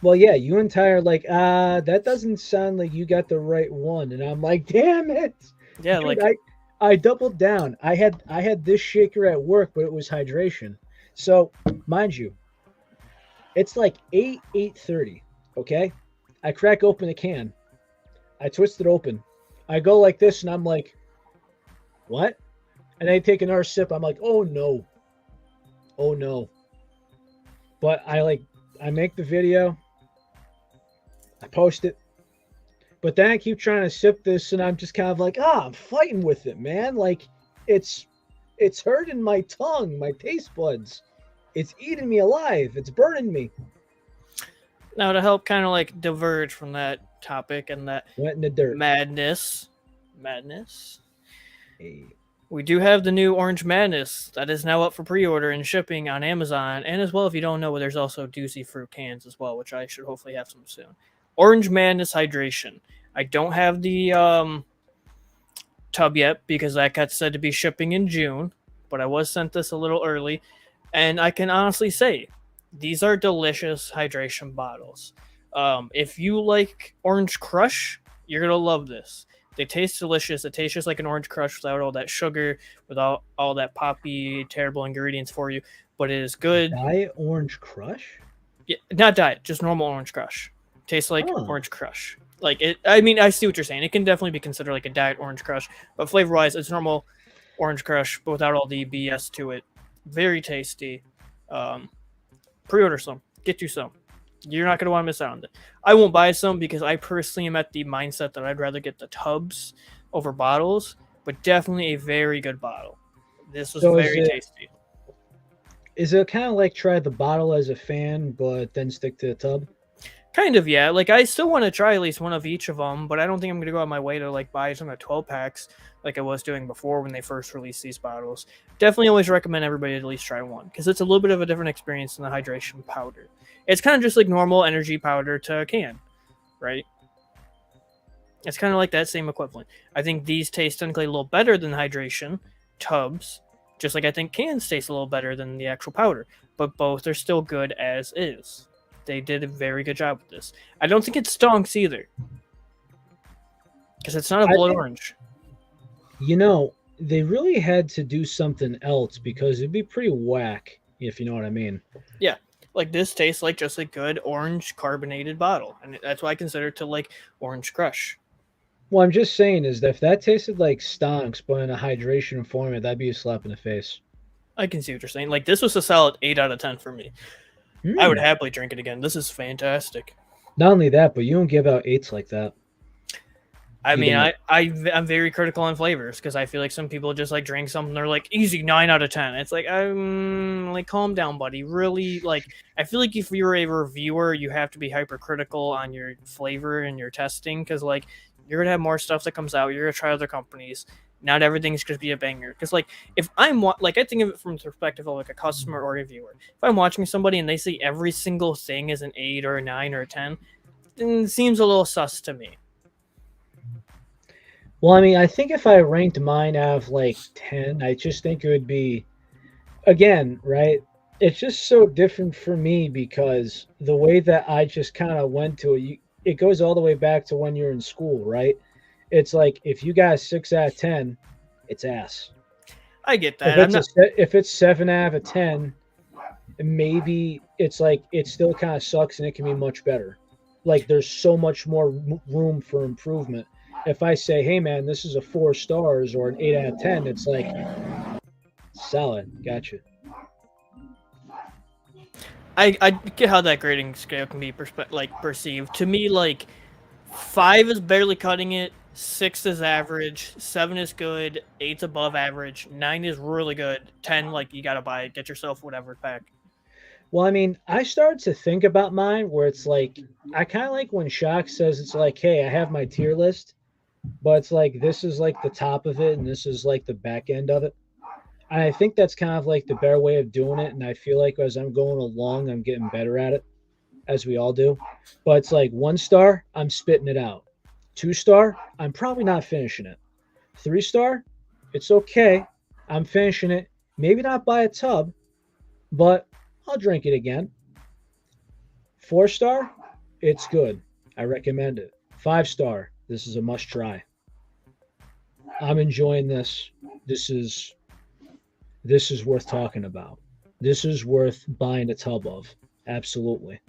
Well, yeah, you and Ty are like, that doesn't sound like you got the right one. And I'm like, damn it. Yeah, Dude, like, I doubled down. I had this shaker at work, but it was hydration. So, mind you, it's like 8:30, okay? I crack open a can. I twist it open. I go like this and I'm like, "What?" And I take another sip. I'm like, "Oh no. Oh no." But I make the video. I post it. But then I keep trying to sip this and I'm just kind of like, I'm fighting with it, man. Like it's hurting my tongue, my taste buds. It's eating me alive. It's burning me. now to help kind of like diverge from that topic and that Went in the dirt. madness, Hey. we do have the new Orange Madness that is now up for pre-order and shipping on Amazon. And as well, if you don't know, there's also Juicy Fruit cans as well, which I should hopefully have some soon. Orange Madness Hydration. I don't have the tub yet because that got said to be shipping in June, but I was sent this a little early. And I can honestly say, these are delicious hydration bottles. If you like Orange Crush, you're going to love this. They taste delicious. It tastes just like an Orange Crush without all that sugar, without all that poppy, terrible ingredients for you. But it is good. Diet Orange Crush? Yeah, not diet, just normal Orange Crush. Tastes like Huh. Orange Crush. Like it. I mean, I see what you're saying. It can definitely be considered like a diet Orange Crush, but flavor-wise, it's normal Orange Crush, but without all the BS to it. Very tasty. Pre-order some. Get you some. You're not going to want to miss out on it. I won't buy some because I personally am at the mindset that I'd rather get the tubs over bottles, but definitely a very good bottle. This was So very tasty. Is it kind of like try the bottle as a fan, but then stick to the tub? Kind of, yeah. Like, I still want to try at least one of each of them, but I don't think I'm going to go out my way to, like, buy some of the 12 packs like I was doing before when they first released these bottles. Definitely always recommend everybody to at least try one because it's a little bit of a different experience than the hydration powder. It's kind of just like normal energy powder to a can, right? It's kind of like that same equivalent. I think these taste technically a little better than hydration tubs, just like I think cans taste a little better than the actual powder, but both are still good as is. They did a very good job with this. I don't think it stonks either. Because it's not a blood orange. You know, they really had to do something else because it'd be pretty whack, if you know what I mean. Yeah. Like this tastes like just a good orange carbonated bottle. And that's why I consider it to like Orange Crush. Well, I'm just saying is that if that tasted like stonks, but in a hydration format, that'd be a slap in the face. I can see what you're saying. Like this was a solid 8 out of 10 for me. I would happily drink it again. This is fantastic. Not only that, but you don't give out 8s like that. I mean, I'm very critical on flavors because I feel like some people just like drink something, they're like easy 9 out of 10. It's like like calm down, buddy. Really, like I feel like if you're a reviewer, you have to be hypercritical on your flavor and your testing because like you're gonna have more stuff that comes out. You're gonna try other companies. Not everything's gonna be a banger. Because like if I'm like I think of it from the perspective of like a customer or a viewer. If I'm watching somebody and they see every single thing as an 8 or a 9 or a 10, then it seems a little sus to me. Well, I mean, I think if I ranked mine out of like 10, I just think it would be, again, right? It's just so different for me because the way that I just kind of went to it, it goes all the way back to when you're in school, right? It's like if you got a 6 out of 10, it's ass. I get that. If it's 7 out of 10, maybe it's like it still kind of sucks and it can be much better. Like there's so much more room for improvement. If I say, hey man, this is a 4 stars or an 8 out of 10, it's like solid. Gotcha. I get how that grading scale can be perceived. To me, like 5 is barely cutting it, 6 is average, 7 is good, 8's above average, 9 is really good, 10 like you gotta buy it, get yourself whatever pack. Well, I mean, I started to think about mine where it's like I kind of like when Shock says it's like, hey, I have my tier list, but it's like this is like the top of it and this is like the back end of it. And I think that's kind of like the better way of doing it. And I feel like as I'm going along, I'm getting better at it, as we all do. But it's like 1 star, I'm spitting it out. 2 star, I'm probably not finishing it. 3 star, it's okay. I'm finishing it. Maybe not by a tub, but I'll drink it again. 4 star, it's good. I recommend it. 5 star, this is a must try. I'm enjoying this. This is worth talking about. This is worth buying a tub of. Absolutely.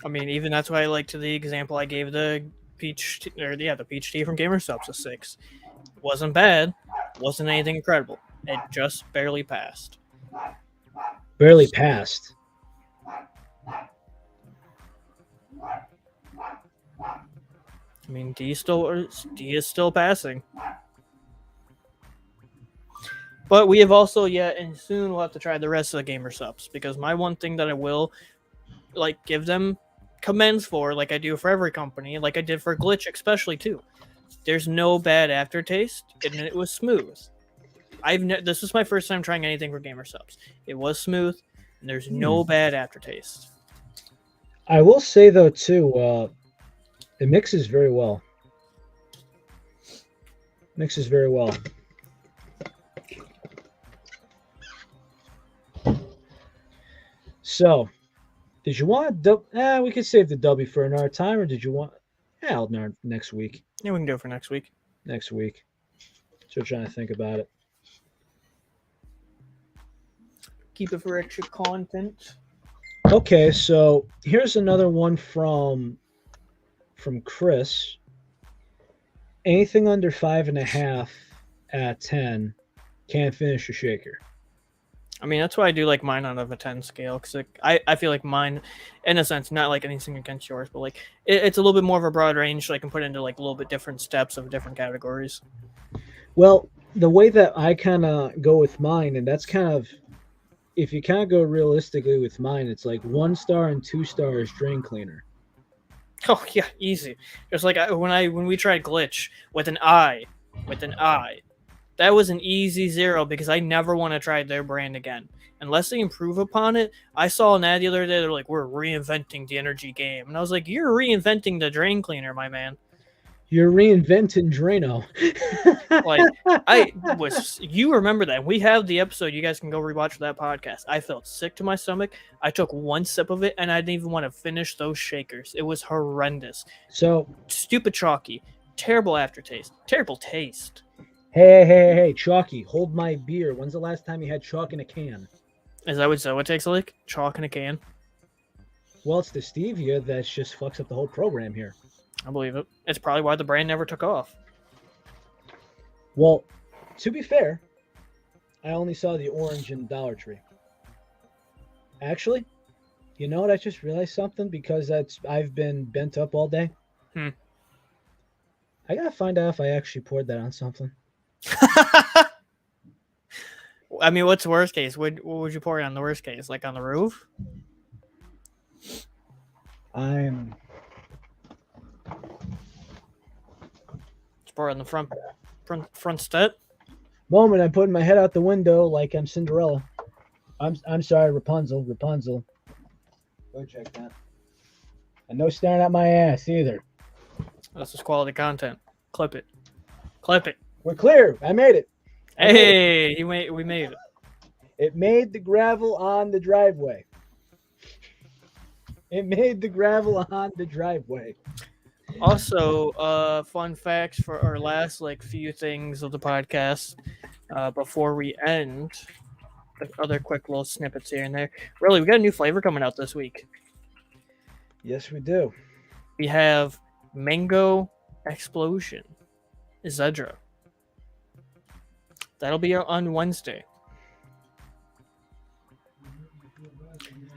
I mean, even that's why I like to the example I gave the peach tea from GamerSupps a 6. Wasn't bad. Wasn't anything incredible. It just barely passed. Barely passed. I mean, D is still passing. But we have also yet, and soon we'll have to try the rest of the GamerSupps, because my one thing that I will give them commends for, like I do for every company, like I did for Glitch especially too. There's no bad aftertaste, and it was smooth. This was my first time trying anything for GamerSupps. It was smooth, and there's no bad aftertaste. I will say though too, it mixes very well. Mixes very well. So, did you want we could save the W for another time, or did you want next week? Yeah, we can do it for next week. Next week. Still trying to think about it. Keep it for extra content. Okay, so here's another one from Chris. Anything under 5.5 at 10 can't finish a shaker. I mean, that's why I do like mine out of a 10 scale, because I feel like mine, in a sense, not like anything against yours, but like it's a little bit more of a broad range, so I can put into like a little bit different steps of different categories. Well, the way that I kind of go with mine, and that's kind of, if you kind of go realistically with mine, it's like 1 star and 2 stars drain cleaner. Oh yeah, easy. Just like when we tried Glitch with an I, that was an easy 0 because I never want to try their brand again unless they improve upon it. I saw an ad the other day. They're like, we're reinventing the energy game, and I was like, you're reinventing the drain cleaner, my man. You're reinventing Drano. You remember that. We have the episode. You guys can go rewatch that podcast. I felt sick to my stomach. I took 1 sip of it, and I didn't even want to finish those shakers. It was horrendous. So stupid chalky. Terrible aftertaste. Terrible taste. Hey, Chalky, hold my beer. When's the last time you had chalk in a can? Is that what it takes like? Chalk in a can? Well, it's the stevia that just fucks up the whole program here. I believe it. It's probably why the brand never took off. Well, to be fair, I only saw the orange in Dollar Tree. Actually, you know what? I just realized something because I've been bent up all day. I gotta find out if I actually poured that on something. I mean, what's the worst case? What would you pour it on the worst case? Like on the roof? Pour it on the front step. Moment, I'm putting my head out the window like I'm Cinderella. I'm sorry, Rapunzel. Go check that. And no staring at my ass either. This is quality content. Clip it. We're clear. I made it. We made it. It made the gravel on the driveway. Also, fun facts for our last few things of the podcast before we end. The other quick little snippets here and there. Really, we got a new flavor coming out this week. Yes, we do. We have Mango Explosion Zedra. That'll be on Wednesday.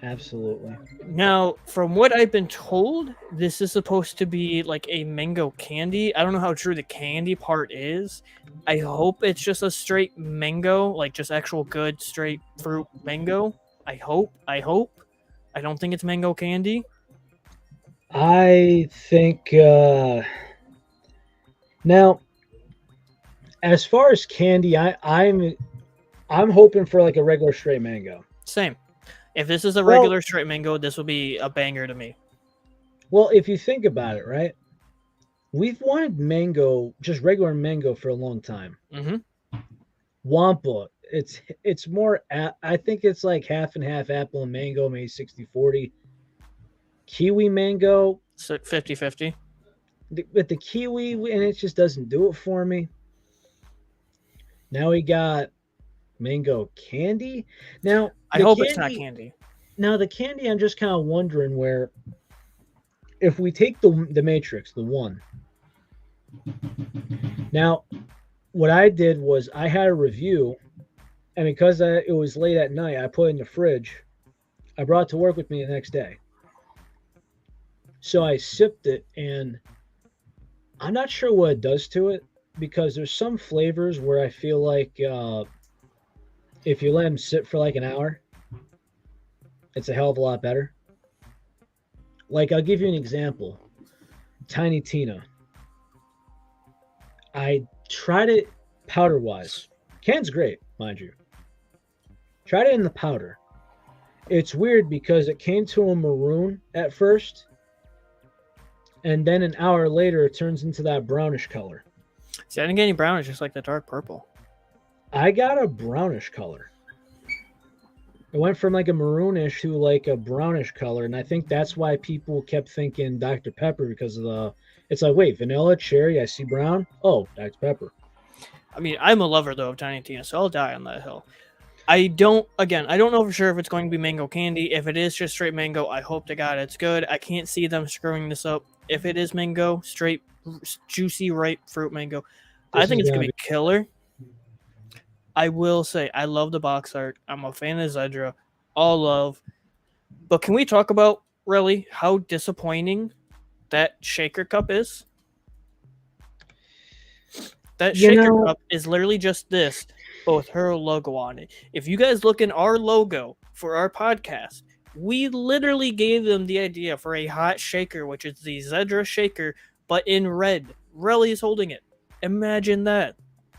Absolutely. Now, from what I've been told, this is supposed to be like a mango candy. I don't know how true the candy part is. I hope it's just a straight mango, like just actual good straight fruit mango. I hope. I don't think it's mango candy. I think now, as far as candy, I'm hoping for like a regular straight mango. Same. If this is a Well- regular straight mango, this will be a banger to me. Well, if you think about it, right? We've wanted mango, just regular mango, for a long time. Mm-hmm. Wampa, it's more. I think it's like half and half apple and mango, maybe 60-40. Kiwi mango, So 50-50. with the kiwi, and it just doesn't do it for me. Now we got mango candy. Now I the hope it's not candy. Now the candy, I'm just kind of wondering where, if we take the Matrix, the one. Now, what I did was I had a review, and because it was late at night, I put it in the fridge. I brought it to work with me the next day. So I sipped it, and I'm not sure what it does to it, because there's some flavors where I feel like if you let them sit for like an hour, it's a hell of a lot better. Like, I'll give you an example. Tiny Tina. I tried it powder-wise. Can's great, mind you. Tried it in the powder. It's weird because it came to a maroon at first, and then an hour later it turns into that brownish color. See, I didn't get any brownish, just like the dark purple. I got a brownish color. It went from like a maroonish to like a brownish color, and I think that's why people kept thinking Dr. Pepper, because of the. It's like, wait, vanilla, cherry, I see brown. Oh, Dr. Pepper. I mean, I'm a lover though of Tiny Tina, so I'll die on that hill. I don't know for sure if it's going to be mango candy. If it is just straight mango, I hope to God it's good. I can't see them screwing this up. If it is mango, straight, juicy, ripe fruit mango, I think it's going to be killer. I will say, I love the box art. I'm a fan of Zedra. All love. But can we talk about, really, how disappointing that shaker cup is? That shaker cup is literally just this, but with her logo on it. If you guys look in our logo for our podcast, we literally gave them the idea for a hot shaker, which is the Zedra shaker, but in red. Relly is holding it. Imagine that.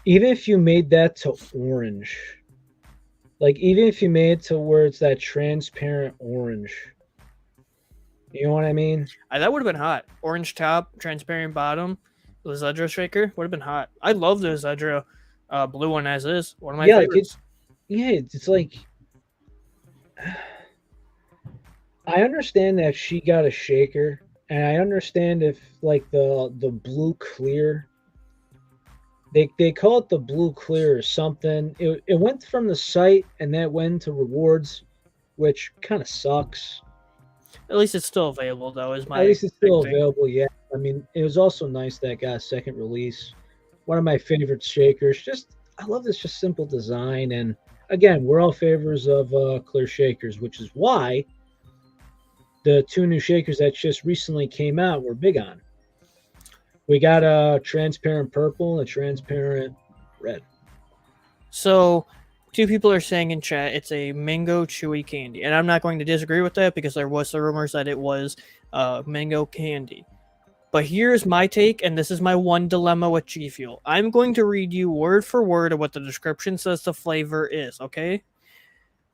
Even if you made that to orange, like even if you made it to where it's that transparent orange, you know what I mean? That would have been hot. Orange top, transparent bottom. The Zedra shaker would have been hot. I love the Zedra blue one as is. One of my favorites. It's like, I understand that she got a shaker, and I understand if like the blue clear. They call it the blue clear or something. It went from the site and that went to rewards, which kind of sucks. At least it's still available, though. At least it's still available, yeah. I mean, it was also nice that it got a second release. One of my favorite shakers. I love this just simple design. And again, we're all favors of clear shakers, which is why the two new shakers that just recently came out we're big on. We got a transparent purple and a transparent red. So, two people are saying in chat it's a mango chewy candy, and I'm not going to disagree with that because there was the rumors that it was mango candy. But here's my take, and this is my one dilemma with G Fuel. I'm going to read you word for word of what the description says the flavor is, okay?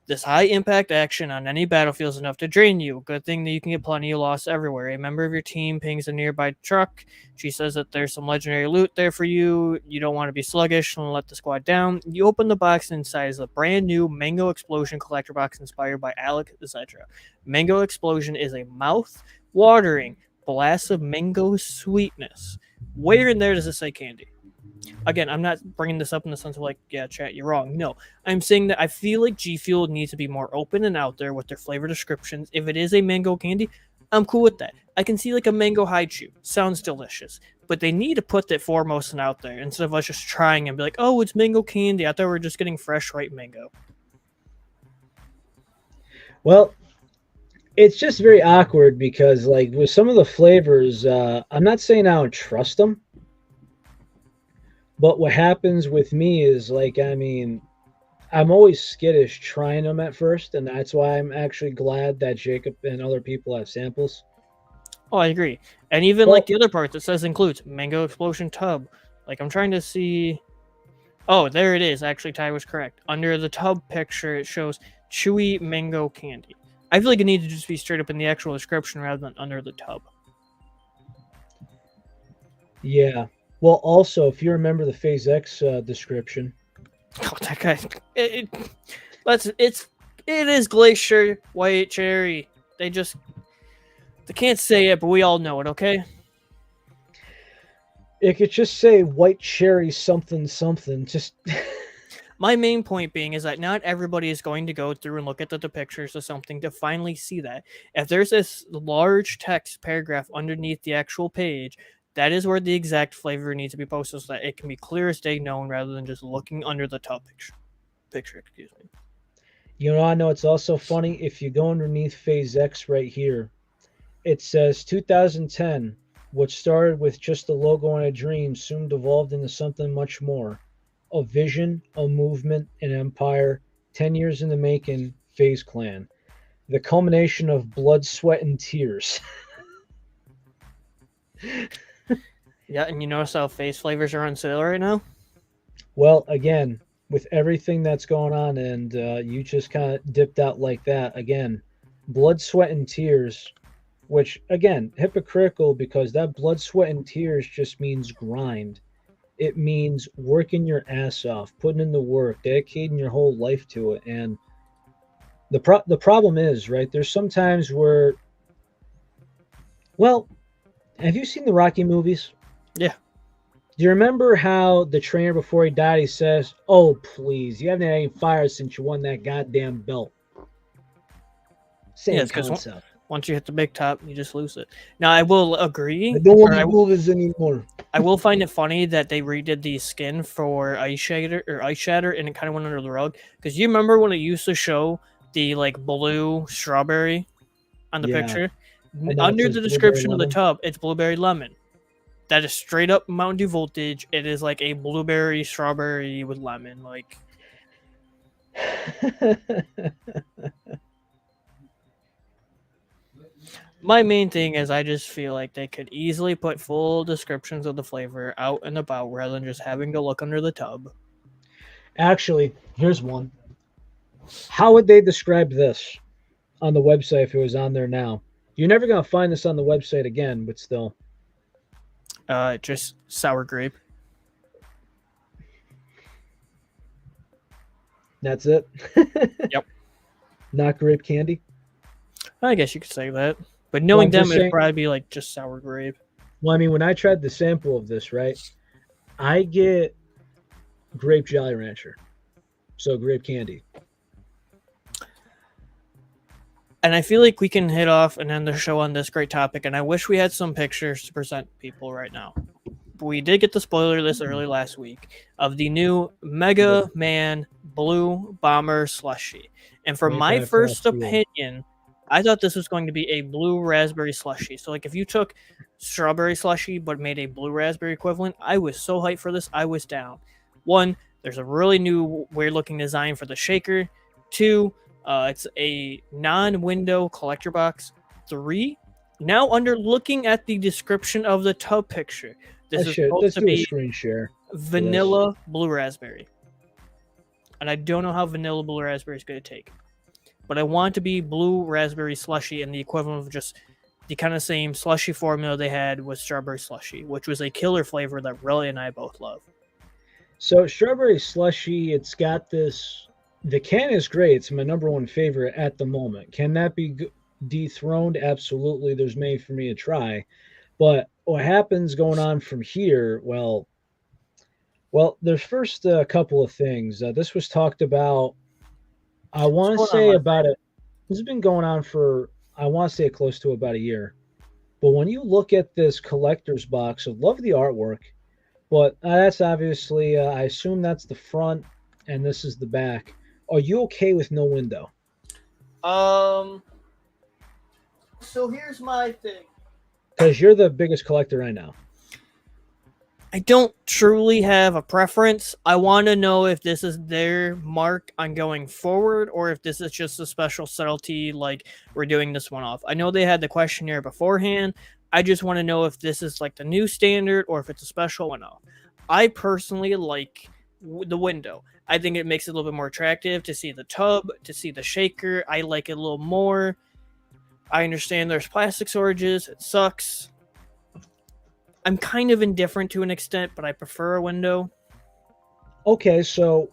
This high impact action on any battlefield is enough to drain you. Good thing that you can get plenty of loss everywhere. A member of your team pings a nearby truck. She says that there's some legendary loot there for you. You don't want to be sluggish and let the squad down. You open the box, and inside is a brand new Mango Explosion collector box inspired by Alec Zedra. Mango Explosion is a mouth-watering blast of mango sweetness. Where in there does it say candy? Again, I'm not bringing this up in the sense of like, yeah, chat, you're wrong. No, I'm saying that I feel like G Fuel needs to be more open and out there with their flavor descriptions. If it is a mango candy, I'm cool with that. I can see like a mango high chew. Sounds delicious. But they need to put that foremost and out there instead of us just trying and be like, oh, it's mango candy. I thought we were just getting fresh, ripe mango. Well, it's just very awkward because like with some of the flavors, I'm not saying I don't trust them. But what happens with me is like, I mean, I'm always skittish trying them at first, and that's why I'm actually glad that Jacob and other people have samples. Oh, I agree. And even Well, like the other part that says includes mango explosion tub. Like I'm trying to see. Oh, there it is. Actually, Ty was correct. Under the tub picture, it shows chewy mango candy. I feel like it needs to just be straight up in the actual description rather than under the tub. yeah. Well, also, if you remember the Phase X description, Oh, that guy. It is glacier white cherry. They can't say it, but we all know it. Okay. it could just say white cherry something something. Just My main point being is that not everybody is going to go through and look at the pictures of something to finally see that. If there's this large text paragraph underneath the actual page, that is where the exact flavor needs to be posted so that it can be clear as day known rather than just looking under the top picture. Excuse me. I know it's also funny if you go underneath Phase X right here. It says 2010, which started with just a logo and a dream, soon evolved into something much more. A vision, a movement, an empire, 10 years in the making, FaZe Clan. The culmination of blood, sweat, and tears. Yeah, and you notice how face flavors are on sale right now? Well, again, with everything that's going on, and you just kind of dipped out like that, again, blood, sweat, and tears, which, again, hypocritical because that blood, sweat, and tears just means grind. It means working your ass off, putting in the work, dedicating your whole life to it. And the problem is, right, there's sometimes where, well, have you seen the Rocky movies? Yeah. Do you remember how the trainer before he died, he says, "Oh, please, you haven't had any fire since you won that goddamn belt." Same Yeah, because concept. once you hit the big top, you just lose it. Now, I will agree. I don't want to do this anymore. I will find it funny that they redid the skin for Ice Shatter, and it kind of went under the rug. Because you remember when it used to show the like blue strawberry on the Yeah. picture? And now it Under says the blueberry description of the lemon. tub, it's blueberry lemon. That is straight up Mountain Dew voltage. It is like a blueberry strawberry with lemon. Like, my main thing is I just feel like they could easily put full descriptions of the flavor out and about rather than just having to look under the tub. Actually, here's one. How would they describe this on the website if it was on there now? You're never going to find this on the website again, but still. Just sour grape. That's it? Yep. Not grape candy? I guess you could say that. But knowing I'm them, just it'd saying- probably be like just sour grape. Well, I mean, when I tried the sample of this, right, I get grape Jolly Rancher. So grape candy. And I feel like we can hit off and end the show on this great topic. And I wish we had some pictures to present people right now. But we did get the spoiler list early last week of the new MegaMan Blue Bomber Slushie. And for my 25 first plus fuel. opinion, I thought this was going to be a blue raspberry slushie. So, like, if you took strawberry slushie but made a blue raspberry equivalent, I was so hyped for this. I was down. One, there's a really new, weird looking design for the shaker. Two, it's a non-window collector box. Three, now under looking at the description of the tub picture, this is supposed Let's to do a be screen share. vanilla blue raspberry. And I don't know how vanilla blue raspberry is going to take. But I want it to be blue raspberry slushy and the equivalent of just the kind of same slushy formula they had with strawberry slushy, which was a killer flavor that Relly and I both love. So strawberry slushy, it's got this. The can is great. It's my number one favorite at the moment. Can that be dethroned? Absolutely. There's many for me to try. But what happens going on from here? Well, there's first a couple of things. This was talked about. I want to say about it. This has been going on for, I want to say, close to about a year. But when you look at this collector's box, I love the artwork. But that's obviously, I assume that's the front, and this is the back. Are you okay with no window? So here's my thing. Because you're the biggest collector I know. I don't truly have a preference. I want to know if this is their mark on going forward or if this is just a special subtlety, like we're doing this one off. I know they had the questionnaire beforehand. I just want to know if this is like the new standard or if it's a special one off. I personally like the window. I think it makes it a little bit more attractive to see the tub, to see the shaker. I like it a little more. I understand there's plastic storages. It sucks. I'm kind of indifferent to an extent, but I prefer a window. Okay, so,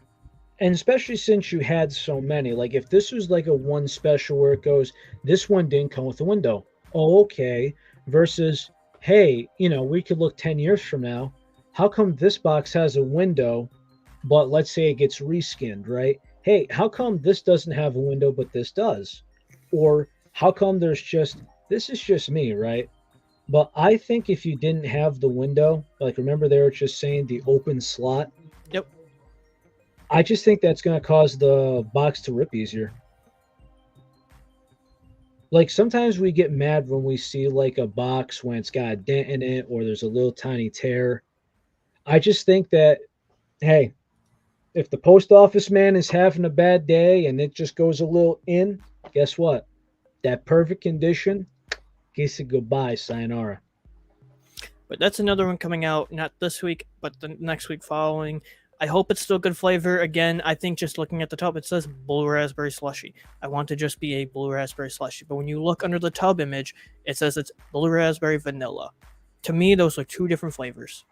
and especially since you had so many, like if this was like a one special where it goes, this one didn't come with a window. Oh, okay. Versus, hey, we could look 10 years from now. How come this box has a window, but let's say it gets reskinned, right? Hey, how come this doesn't have a window, but this does? Or how come this is just me, right? But I think if you didn't have the window, like remember they were just saying the open slot, Yep. I just think that's going to cause the box to rip easier. Like sometimes we get mad when we see like a box when it's got a dent in it or there's a little tiny tear. I just think that, hey, if the post office man is having a bad day and it just goes a little in, guess what? That perfect condition, kiss it goodbye, sayonara. But that's another one coming out not this week, but the next week following. I hope it's still good flavor. Again, I think just looking at the tub, it says blue raspberry slushy. I want to just be a blue raspberry slushy. But when you look under the tub image, it says it's blue raspberry vanilla. To me, those are two different flavors.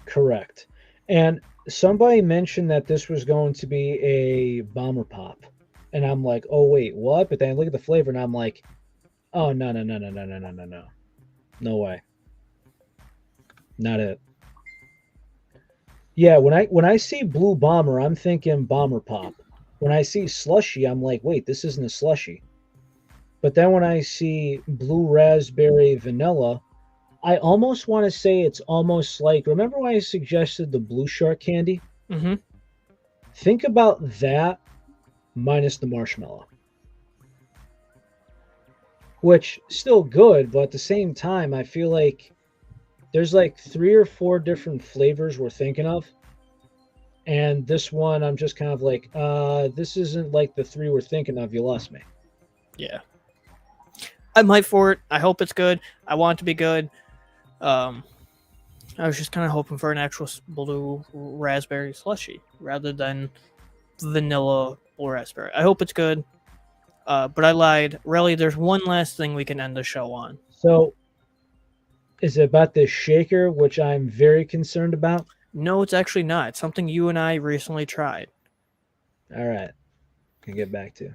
Correct. And somebody mentioned that this was going to be a bomber pop. And I'm like, oh, wait, what? But then I look at the flavor and I'm like, oh, no. No way. Not it. Yeah, when I see blue bomber, I'm thinking bomber pop. When I see slushy, I'm like, wait, this isn't a slushy. But then when I see blue raspberry vanilla, I almost want to say it's almost like, remember when I suggested the blue shark candy? Mm-hmm. Think about that minus the marshmallow. Which, still good, but at the same time, I feel like there's like 3 or 4 different flavors we're thinking of. And this one, I'm just kind of like, this isn't like the 3 we're thinking of. You lost me. Yeah. I'm hyped for it. I hope it's good. I want it to be good. I was just kind of hoping for an actual blue raspberry slushy rather than vanilla blue raspberry. I hope it's good. But I lied. Really, there's one last thing we can end the show on. So, is it about this shaker, which I'm very concerned about? No, it's actually not. It's something you and I recently tried. All right. Can get back to.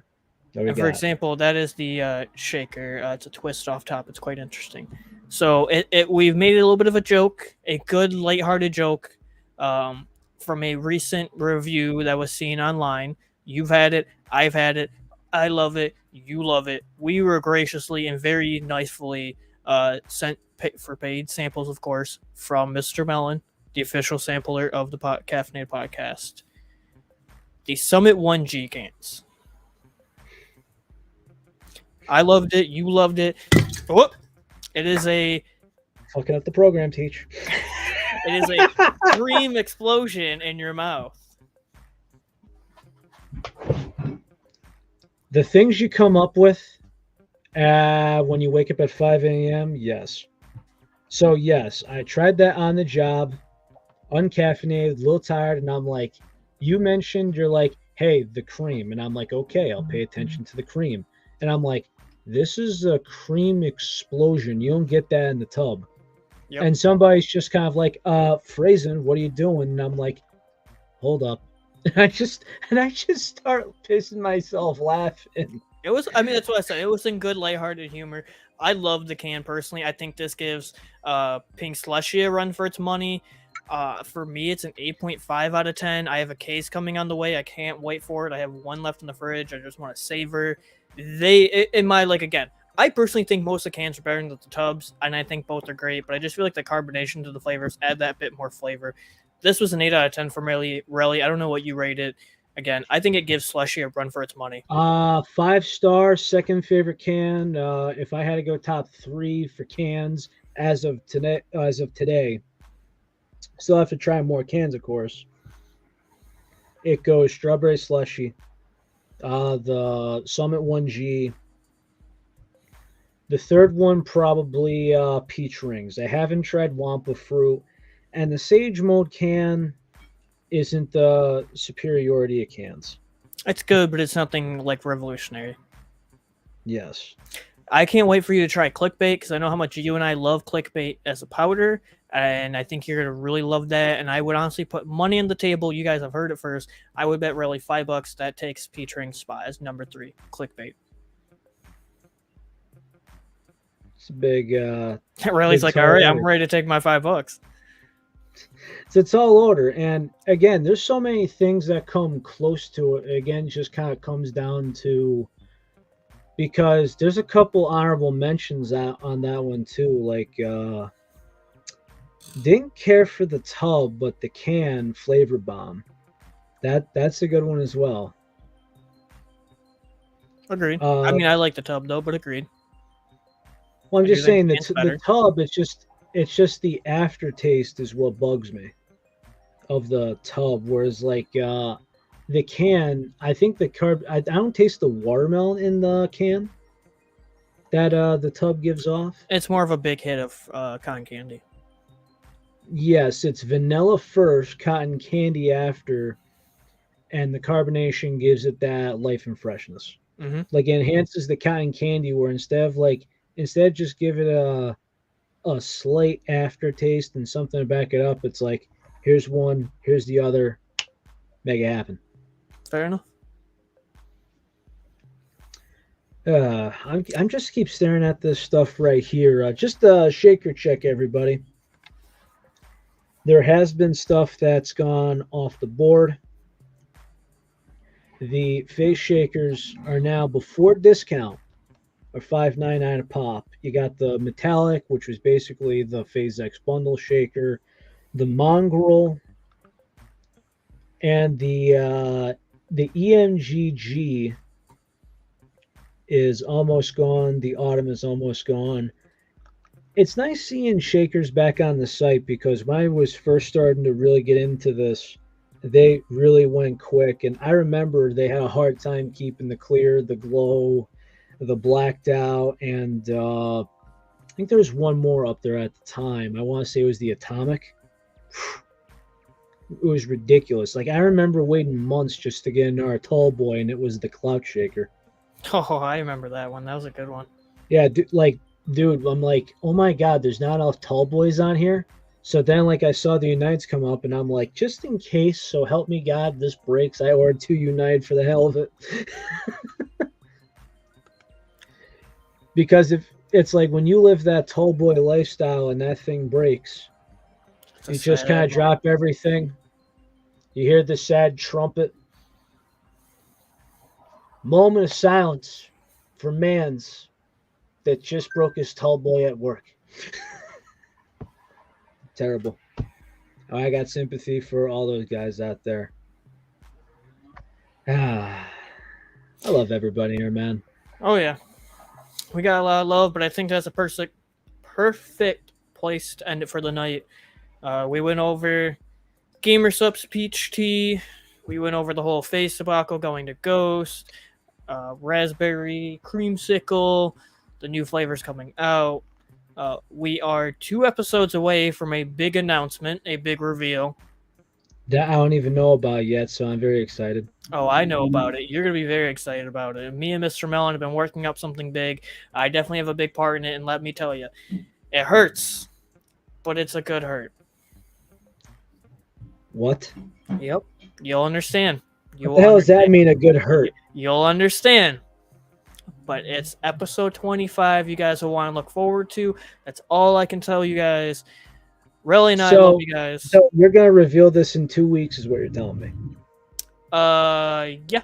And for example, that is the shaker. It's a twist off top. It's quite interesting. So we've made it a little bit of a joke, a good lighthearted joke from a recent review that was seen online. You've had it. I've had it. I love it. You love it. We were graciously and very nicely sent for paid samples, of course, from Mr. Mellon, the official sampler of the Caffeinated Podcast. The Summit 1G cans. I loved it. You loved it. Whoop! It is a fucking up the program, Teach. It is a cream explosion in your mouth. The things you come up with when you wake up at 5 a.m., yes. So, yes, I tried that on the job, uncaffeinated, a little tired, and I'm like, you mentioned, you're like, hey, the cream. And I'm like, okay, I'll pay attention to the cream. And I'm like, this is a cream explosion. You don't get that in the tub. Yep. And somebody's just kind of like, Frazen, what are you doing? And I'm like, hold up. And I just start pissing myself laughing. It was, I mean, that's what I said. It was in good, lighthearted humor. I love the can personally. I think this gives Pink Slushy a run for its money. For me, it's an 8.5 out of 10. I have a case coming on the way. I can't wait for it. I have one left in the fridge. I just want to savor. Again, I personally think most of the cans are better than the tubs, and I think both are great, but I just feel like the carbonation to the flavors add that bit more flavor. This was an 8 out of 10 for Relly. I don't know what you rate it. Again, I think it gives Slushy a run for its money. 5-star, second favorite can. If I had to go top 3 for cans as of today, Still have to try more cans, of course. It goes strawberry slushy, the Summit 1G. The third one probably peach rings. I haven't tried Wampa fruit, and the Sage Mode can isn't the superiority of cans. It's good, but it's nothing like revolutionary. Yes. I can't wait for you to try clickbait because I know how much you and I love clickbait as a powder, and I think you're gonna really love that. And I would honestly put money on the table. You guys have heard it first. I would bet really $5 that takes Peach Ring's spot as number 3 clickbait. It's a big. Riley's big like, tall all right, I'm order. ready to take my $5. It's a tall order, and again, there's so many things that come close to it. Again, just kind of comes down to because there's a couple honorable mentions on that one too. Like, didn't care for the tub, but the can flavor bomb. That's a good one as well. Agreed. I mean, I like the tub though, but agreed. Well, I'm I do just think saying the that can's the better. tub. It's just the aftertaste is what bugs me of the tub. Whereas like the can, I think the I don't taste the watermelon in the can that the tub gives off. It's more of a big hit of cotton candy. Yes, it's vanilla first, cotton candy after, and the carbonation gives it that life and freshness. Mm-hmm. Like it enhances the cotton candy where instead of just give it a slight aftertaste and something to back it up, it's like here's one, here's the other, make it happen. Fair enough. I'm just keep staring at this stuff right here. Just shaker check, everybody. There has been stuff that's gone off the board. The face shakers are now before discount are $5.99 a pop. You got the metallic, which was basically the FaZe X bundle shaker, the mongrel, and the EMGG is almost gone. The autumn is almost gone. It's nice seeing shakers back on the site because when I was first starting to really get into this, they really went quick. And I remember they had a hard time keeping the clear, the glow, the blacked out, and I think there was one more up there at the time. I want to say it was the atomic. It was ridiculous. Like I remember waiting months just to get our tall boy, and it was the clout shaker. Oh, I remember that one. That was a good one. Yeah, dude, I'm like, oh my god, there's not enough tall boys on here. So then, like, I saw the Unites come up, and I'm like, just in case, so help me God, this breaks. I ordered 2 Unite for the hell of it. Because if it's like when you live that tall boy lifestyle and that thing breaks, you just kind of drop everything. You hear the sad trumpet. Moment of silence for Mans that just broke his tall boy at work. Terrible. Oh, I got sympathy for all those guys out there. I love everybody here, man. Oh yeah, we got a lot of love, but I think that's a perfect place to end it for the night. We went over GamerSupps Peach Tea. We went over the whole FaZe debacle going to Ghost, Raspberry, Creamsicle, the new flavors coming out. We are 2 episodes away from a big announcement, a big reveal. That I don't even know about yet, so I'm very excited. Oh, I know about it. You're going to be very excited about it. Me and Mr. Mellon have been working up something big. I definitely have a big part in it, and let me tell you, it hurts, but it's a good hurt. What? Yep. You'll understand. What the hell does that mean, a good hurt? You'll understand. But it's episode 25 you guys will want to look forward to. That's all I can tell you guys. Really, I love you guys. So you're going to reveal this in 2 weeks is what you're telling me? Yeah.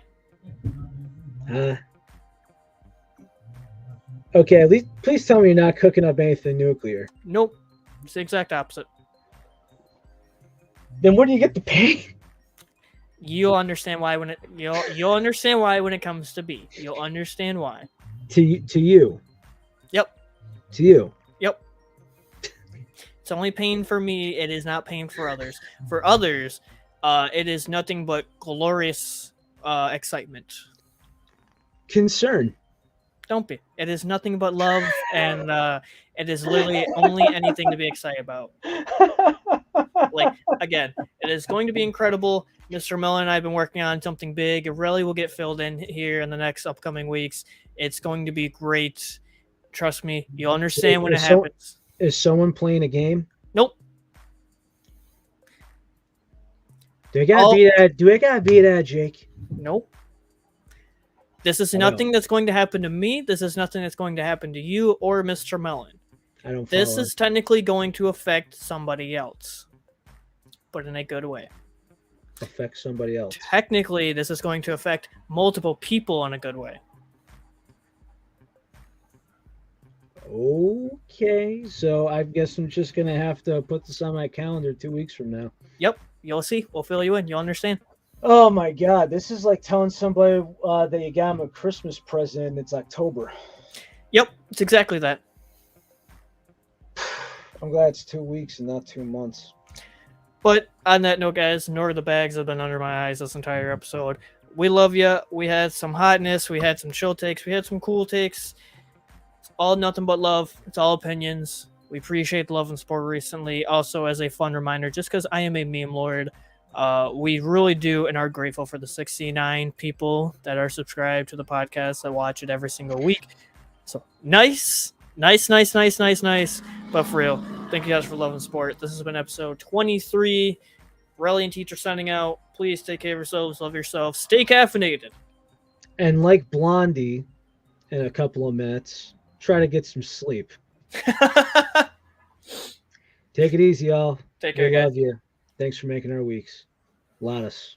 Okay, at least please tell me you're not cooking up anything nuclear. Nope. It's the exact opposite. Then where do you get the pain? You'll understand why when it you'll understand why when it comes to B. You'll understand why. To you. Yep. To you. Yep. It's only pain for me. It is not pain for others. For others, it is nothing but glorious excitement. Concern. Don't be. It is nothing but love, and it is literally only anything to be excited about. Like, again, it is going to be incredible. Mr. Miller and I have been working on something big. It really will get filled in here in the next upcoming weeks. It's going to be great. Trust me, you'll understand when it happens. Is someone playing a game? Nope. Do I gotta be that, Jake? Nope. This is nothing that's going to happen to me. This is nothing that's going to happen to you or Mr. Mellon. I don't. This is technically going to affect somebody else, but in a good way. Affect somebody else. Technically, this is going to affect multiple people in a good way. Okay, so I guess I'm just gonna have to put this on my calendar 2 weeks from now. Yep, you'll see. We'll fill you in. You'll understand. Oh my God, this is like telling somebody that you got them a Christmas present and it's October. Yep, it's exactly that. I'm glad it's 2 weeks and not 2 months. But on that note, guys, nor the bags have been under my eyes this entire episode. We love you. We had some hotness. We had some chill takes. We had some cool takes. It's all nothing but love. It's all opinions. We appreciate the love and support recently. Also, as a fun reminder, just because I am a meme lord, we really do and are grateful for the 69 people that are subscribed to the podcast that watch it every single week. So nice. But for real, thank you guys for love and support. This has been episode 23. Relly and Teacher signing out. Please take care of yourselves. Love yourselves. Stay caffeinated. And like Blondie, in a couple of minutes, try to get some sleep. Take it easy, y'all. Take care, we guys. love you. Thanks for making our weeks. Lotus.